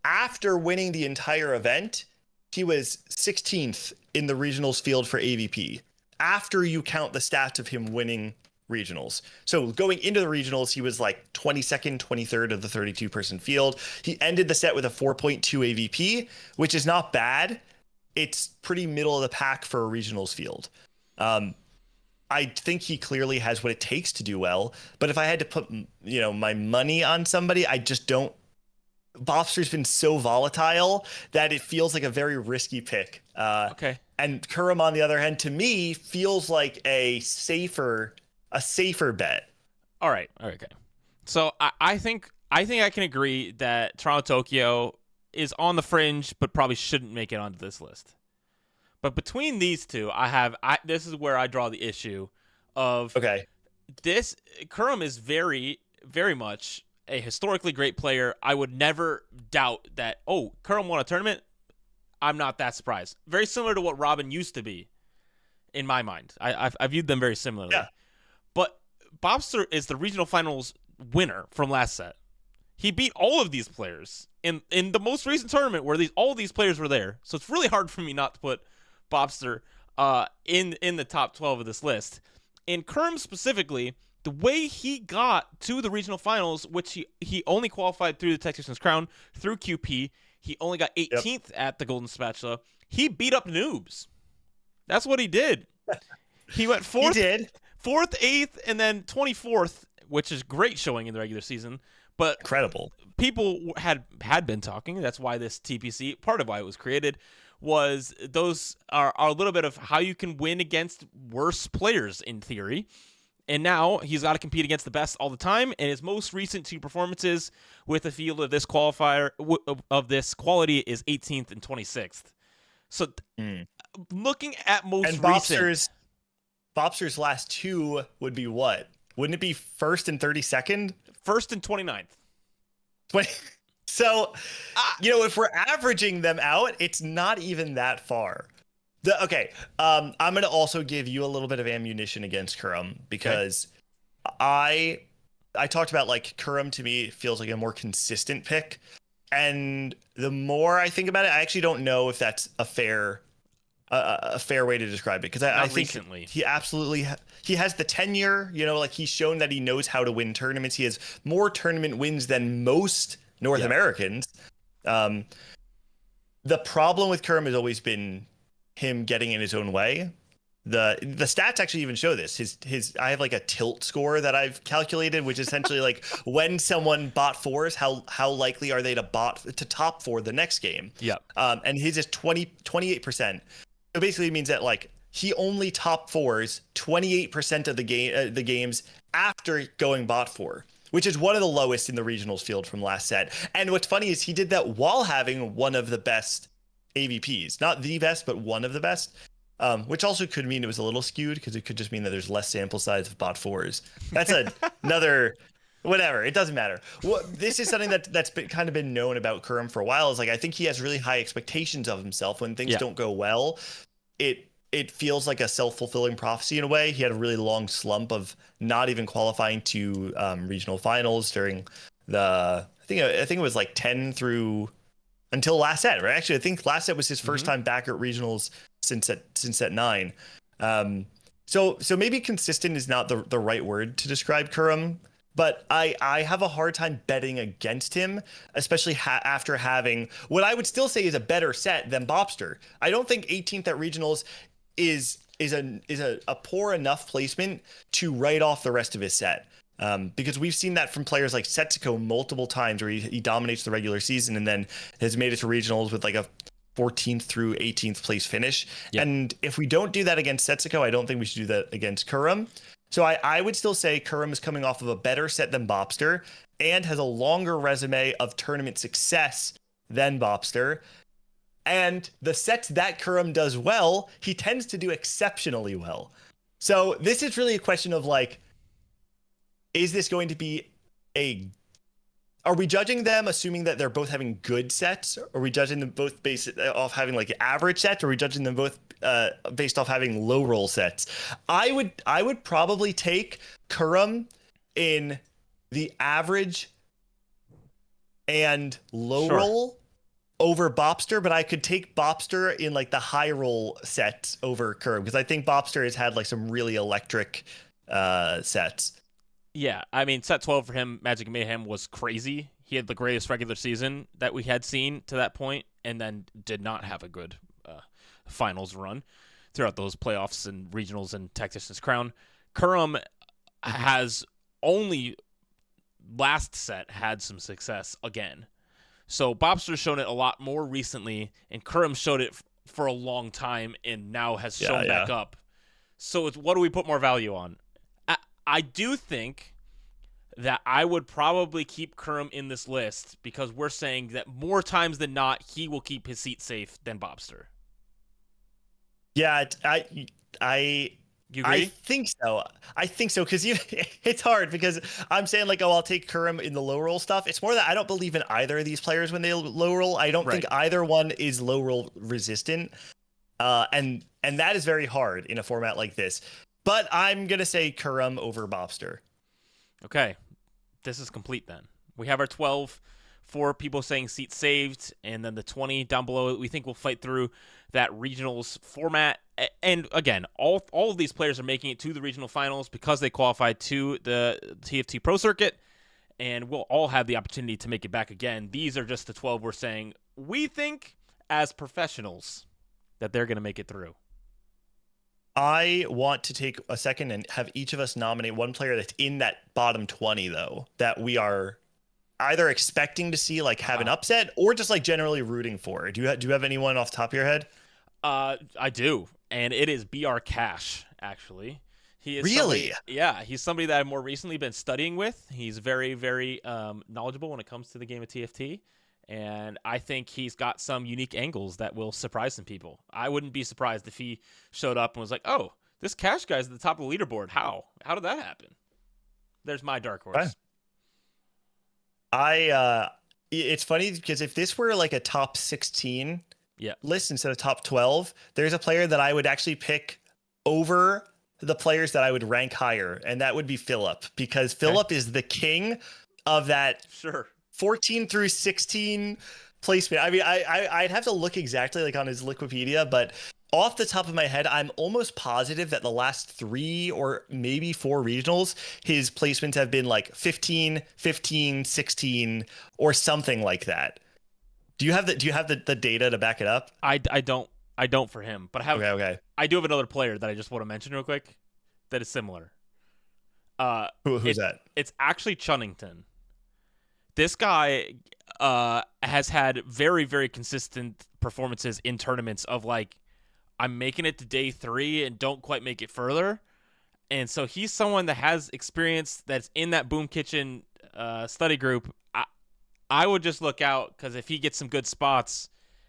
After winning the entire event, he was 16th in the regionals field for AVP. After you count the stats of him winning regionals. So going into the regionals, he was like 22nd, 23rd of the 32-person field. He ended the set with a 4.2 AVP, which is not bad. It's pretty middle of the pack for a regionals field. I think he clearly has what it takes to do well. But if I had to put, my money on somebody, I just don't. Bobster's been so volatile that it feels like a very risky pick. Okay. And Kurum, on the other hand, to me, feels like a safer bet. All right. Okay. So I think I can agree that Toronto Tokyo is on the fringe, but probably shouldn't make it onto this list. But between these two, this is where I draw the issue of this. Kurum is very, very much a historically great player. I would never doubt that. Oh, Kurum won a tournament. I'm not that surprised. Very similar to what Robin used to be, in my mind. I viewed them very similarly. Yeah. But Bobster is the regional finals winner from last set. He beat all of these players in the most recent tournament where all these players were there. So it's really hard for me not to put Bobster in the top 12 of this list. In Kurum specifically, the way he got to the regional finals, which he only qualified through the Tactician's Crown, through QP, he only got 18th at the Golden Spatula. He beat up noobs. That's what he did. He went 4th, 8th, and then 24th, which is great showing in the regular season. But incredible. People had been talking. That's why this TPC, part of why it was created, was those are a little bit of how you can win against worse players in theory. And now he's got to compete against the best all the time. And his most recent 2 performances with a field of this qualifier of this quality is 18th and 26th. So looking at most recent, Bobster's last 2 would be what? Wouldn't it be first and 32nd? First and 29th. 20. So, if we're averaging them out, it's not even that far. Okay, I'm going to also give you a little bit of ammunition against Kurum because I talked about like Kurum to me feels like a more consistent pick. And the more I think about it, I actually don't know if that's a fair way to describe it, because I think recently. he absolutely he has the tenure, like he's shown that he knows how to win tournaments. He has more tournament wins than most North Americans. The problem with Kurum has always been him getting in his own way. The stats actually even show this. His I have like a tilt score that I've calculated, which is essentially like when someone bot fours, how likely are they to top four the next game? Yeah. And his is 28%. It basically means that like he only top fours 28% of the games after going bot four, which is one of the lowest in the regionals field from last set. And what's funny is he did that while having one of the best AVPs, not the best, but one of the best. Which also could mean it was a little skewed, because it could just mean that there's less sample size of bot fours. That's another whatever. It doesn't matter. This is something that's kind of been known about Kurum for a while. Is like I think he has really high expectations of himself. When things don't go well, it feels like a self-fulfilling prophecy in a way. He had a really long slump of not even qualifying to regional finals during I think it was like 10 through until last set, right? Actually, I think last set was his first time back at regionals since set 9. So maybe consistent is not the right word to describe Kurum, but I have a hard time betting against him, especially after having what I would still say is a better set than Bobster. I don't think 18th at regionals is a poor enough placement to write off the rest of his set. Because we've seen that from players like Setsuko multiple times, where he dominates the regular season and then has made it to regionals with like a 14th through 18th place finish. Yep. And if we don't do that against Setsuko, I don't think we should do that against Kurum. So I would still say Kurum is coming off of a better set than Bobster and has a longer resume of tournament success than Bobster. And the sets that Kurum does well, he tends to do exceptionally well. So this is really a question of like, is this going to be are we judging them assuming that they're both having good sets? Are we judging them both based off having like average sets? Or are we judging them both based off having low roll sets? I would probably take Kurum in the average and low roll over Bobster, but I could take Bobster in like the high roll sets over Kurum, because I think Bobster has had like some really electric sets. Yeah, I mean, set 12 for him, Magic Mayhem, was crazy. He had the greatest regular season that we had seen to that point, and then did not have a good finals run throughout those playoffs and regionals and Tactician's Crown. Kurum has only last set had some success again. So Bobster's shown it a lot more recently, and Kurum showed it for a long time and now has shown back up. So it's, what do we put more value on? I do think that I would probably keep Kurum in this list, because we're saying that more times than not, he will keep his seat safe than Bobster. Yeah, You agree? I think so, because it's hard, because I'm saying like, I'll take Kurum in the low roll stuff. It's more that I don't believe in either of these players when they low roll. I don't think either one is low roll resistant, and that is very hard in a format like this. But I'm going to say Kurum over Bobster. Okay. This is complete then. We have our 12, 4 people saying seat saved, and then the 20 down below. We think we'll fight through that regionals format. And again, all of these players are making it to the regional finals because they qualified to the TFT Pro Circuit, and we'll all have the opportunity to make it back again. These are just the 12 we're saying we think as professionals that they're going to make it through. I want to take a second and have each of us nominate one player that's in that bottom 20, though, that we are either expecting to see like have an upset or just like generally rooting for. Do you have anyone off the top of your head? I do, and it is BR Cash, actually. He is really? He's somebody that I've more recently been studying with. He's very, very knowledgeable when it comes to the game of TFT. And I think he's got some unique angles that will surprise some people. I wouldn't be surprised if he showed up and was like, oh, this Cash guy's at the top of the leaderboard. How did that happen? There's my dark horse. It's funny because if this were like a top 16 Yeah. list instead of top 12, there's a player that I would actually pick over the players that I would rank higher, and that would be Philip, because Philip is the king of that Sure. 14 through 16 placement. I mean, I'd have to look exactly like on his Wikipedia, but off the top of my head, I'm almost positive that the last 3 or maybe 4 regionals, his placements have been like 15, 15, 16, or something like that. Do you have the data to back it up? I don't for him, but Okay. I do have another player that I just want to mention real quick that is similar. Who's that? It's actually Chunnington. This guy has had very, very consistent performances in tournaments of like, I'm making it to day 3 and don't quite make it further. And so he's someone that has experience that's in that Boom Kitchen study group. I would just look out, because if he gets some good spots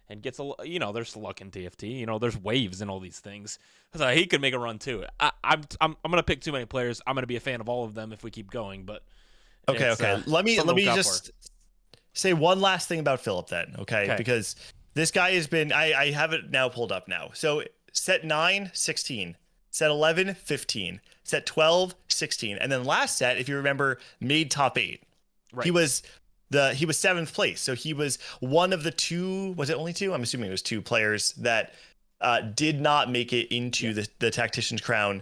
and gets there's luck in TFT. There's waves and all these things. So he could make a run too. I'm gonna pick too many players. I'm gonna be a fan of all of them if we keep going. But okay. Let me just say one last thing about Philip then. Okay. Because this guy has been, I have it now pulled up now. So set 9, 16, set 11, 15, set 12, 16. And then last set, if you remember, made top 8. Right. He was 7th place. So he was one of the 2, was it only 2? I'm assuming it was 2 players that did not make it into the Tactician's crown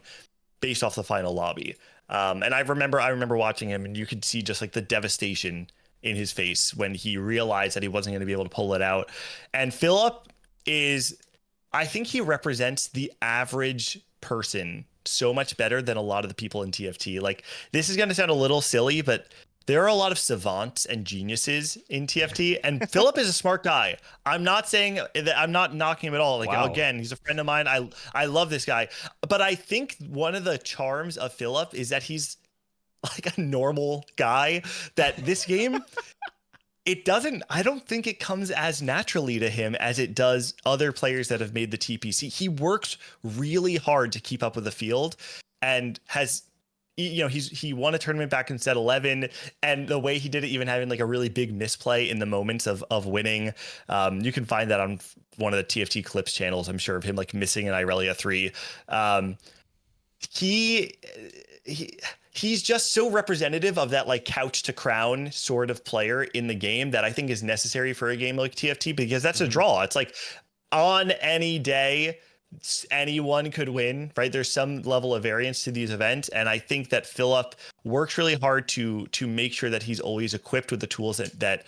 based off the final lobby. And I remember watching him, and you could see just like the devastation in his face when he realized that he wasn't going to be able to pull it out. And Philip I think he represents the average person so much better than a lot of the people in TFT. Like, this is going to sound a little silly, but there are a lot of savants and geniuses in TFT, and Philip is a smart guy. I'm not saying that, I'm not knocking him at all. Like, again, he's a friend of mine. I love this guy, but I think one of the charms of Philip is that he's like a normal guy, that this game, I don't think it comes as naturally to him as it does other players that have made the TPC. He works really hard to keep up with the field, and he won a tournament back in set 11, and the way he did it, even having like a really big misplay in the moments of winning. You can find that on one of the TFT clips channels, I'm sure, of him like missing an Irelia 3. He's just so representative of that like couch to crown sort of player in the game that I think is necessary for a game like TFT, because that's a draw. It's like on any day, anyone could win, right? There's some level of variance to these events, and I think that Philip works really hard to make sure that he's always equipped with the tools that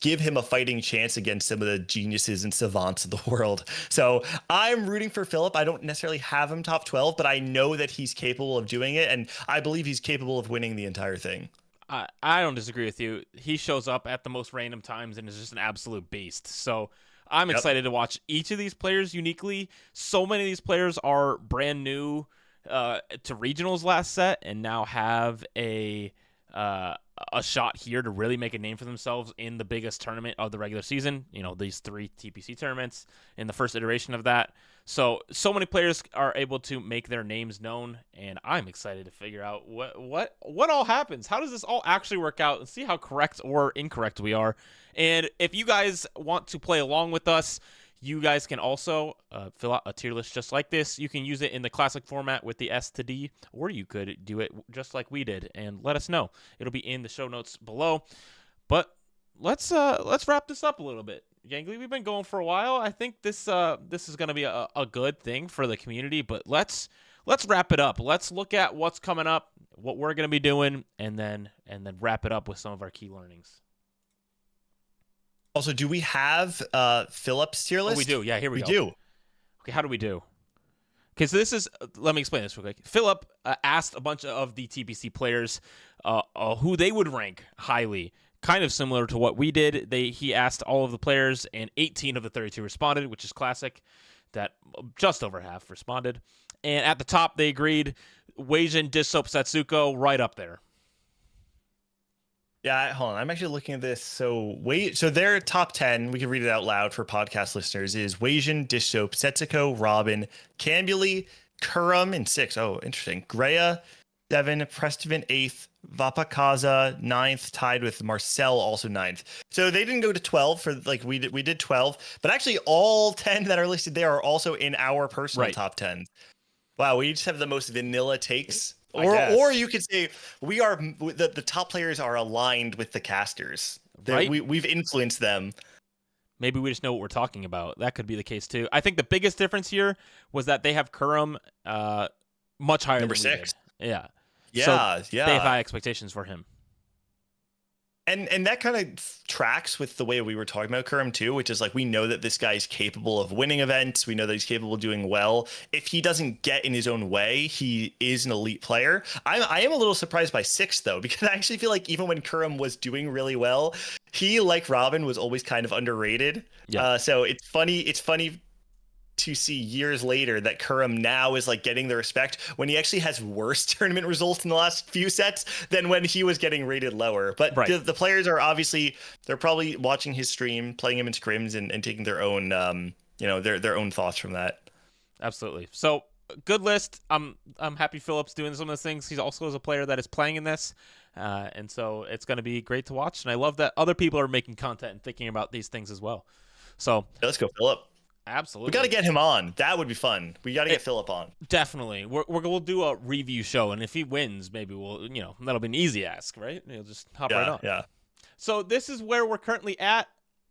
give him a fighting chance against some of the geniuses and savants of the world. So I'm rooting for Philip. I don't necessarily have him top 12, but I know that he's capable of doing it, and I believe he's capable of winning the entire thing. I don't disagree with you. He shows up at the most random times and is just an absolute beast. So I'm excited to watch each of these players uniquely. So many of these players are brand new to regionals last set, and now have a shot here to really make a name for themselves in the biggest tournament of the regular season. These 3 TPC tournaments in the first iteration of that. So many players are able to make their names known, and I'm excited to figure out what all happens. How does this all actually work out, and see how correct or incorrect we are. And if you guys want to play along with us, you guys can also fill out a tier list just like this. You can use it in the classic format with the S to D, or you could do it just like we did and let us know. It'll be in the show notes below. But let's wrap this up a little bit. Gangly, we've been going for a while. I think this is going to be a good thing for the community, but let's wrap it up. Let's look at what's coming up, what we're going to be doing, and then wrap it up with some of our key learnings. Also, do we have Philip's tier list? Oh, we do. Yeah, here we go. We do. Okay, how do we do? Okay, so this is, let me explain this real quick. Philip asked a bunch of the TPC players who they would rank highly, kind of similar to what we did. He asked all of the players, and 18 of the 32 responded, which is classic. That just over half responded. And at the top, they agreed, Weijin, Dishsoap, Satsuko, right up there. Yeah, hold on. I'm actually looking at this. So their top 10, we can read it out loud for podcast listeners, is Weijin, Dishsoap, Setsuko, Robin, Cambuli, Kurum in 6. Oh, interesting. Greya, 7th, Prestevin 8th, Vapakaza 9th, tied with Marcel also 9th. So they didn't go to 12 for like we did 12, but actually all 10 that are listed there are also in our personal top 10. Wow, we just have the most vanilla takes. Or you could say we are the top players are aligned with the casters. Right? We've influenced them. Maybe we just know what we're talking about. That could be the case too. I think the biggest difference here was that they have Kurum much higher number than 6. Yeah. Yeah, so they have high expectations for him. And that kind of tracks with the way we were talking about Kurum too, which is like we know that this guy's capable of winning events. We know that he's capable of doing well. If he doesn't get in his own way, he is an elite player. I am a little surprised by 6 though, because I actually feel like even when Kurum was doing really well, he, like Robin, was always kind of underrated. Yeah. So it's funny to see years later that Kurum now is like getting the respect when he actually has worse tournament results in the last few sets than when he was getting rated lower. But the players are obviously, they're probably watching his stream, playing him in scrims and taking their own, their own thoughts from that. Absolutely. So good list. I'm happy Philip's doing some of those things. He's also a player that is playing in this. And so it's going to be great to watch. And I love that other people are making content and thinking about these things as well. So let's go, Philip. Absolutely. We got to get him on. That would be fun. We got to get Philip on. Definitely. We'll do a review show, and if he wins, maybe we'll, that'll be an easy ask, right? He'll just hop right on. Yeah. So this is where we're currently at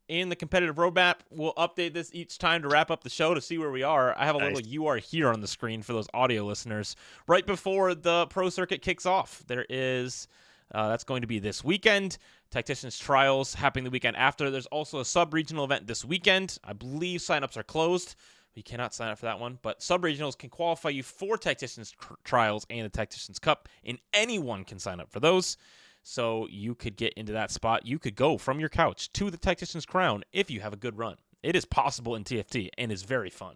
in the competitive roadmap. We'll update this each time to wrap up the show to see where we are. I have a little "you are here" on the screen for those audio listeners. Right before the Pro Circuit kicks off, there is that's going to be this weekend. Tactician's Trials happening the weekend after. There's also a sub-regional event this weekend. I believe signups are closed. You cannot sign up for that one, but sub-regionals can qualify you for Tactician's Trials and the Tactician's Cup, and anyone can sign up for those. So you could get into that spot. You could go from your couch to the Tactician's Crown if you have a good run. It is possible in TFT and is very fun.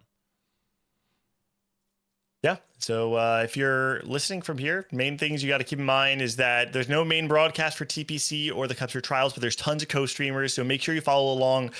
Yeah. So if you're listening from here, main things you got to keep in mind is that there's no main broadcast for TPC or the Cups or Trials, but there's tons of co-streamers. So make sure you follow along.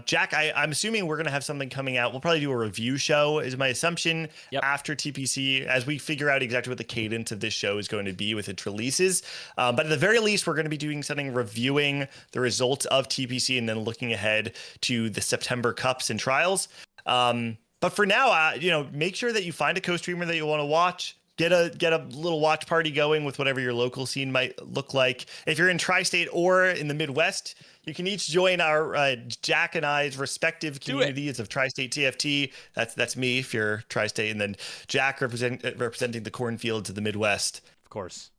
Jack, I'm assuming we're going to have something coming out. We'll probably do a review show is my assumption after TPC as we figure out exactly what the cadence of this show is going to be with its releases. But at the very least, we're going to be doing something reviewing the results of TPC and then looking ahead to the September Cups and Trials. But for now, make sure that you find a co-streamer that you want to watch. Get a little watch party going with whatever your local scene might look like. If you're in Tri-State or in the Midwest, you can each join our Jack and I's respective communities of Tri-State TFT. That's me if you're Tri-State, and then Jack representing the cornfields of the Midwest. Of course.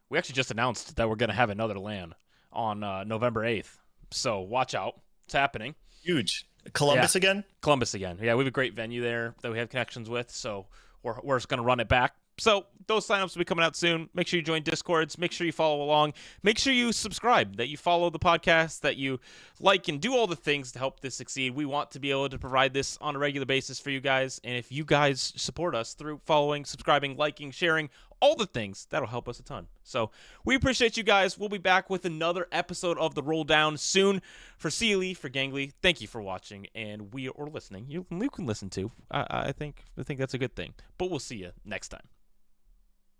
We actually just announced that we're going to have another LAN on November 8th. So watch out. It's happening. Huge. Columbus again? Columbus again. Yeah, we have a great venue there that we have connections with, so we're just going to run it back. So those signups will be coming out soon. Make sure you join Discords. Make sure you follow along. Make sure you subscribe, that you follow the podcast, that you like and do all the things to help this succeed. We want to be able to provide this on a regular basis for you guys. And if you guys support us through following, subscribing, liking, sharing, all the things, that'll help us a ton. So we appreciate you guys. We'll be back with another episode of the Rolldown soon. For CLE, for Gangly, thank you for watching and or listening. You can listen to. I think that's a good thing. But we'll see you next time.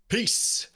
Peace.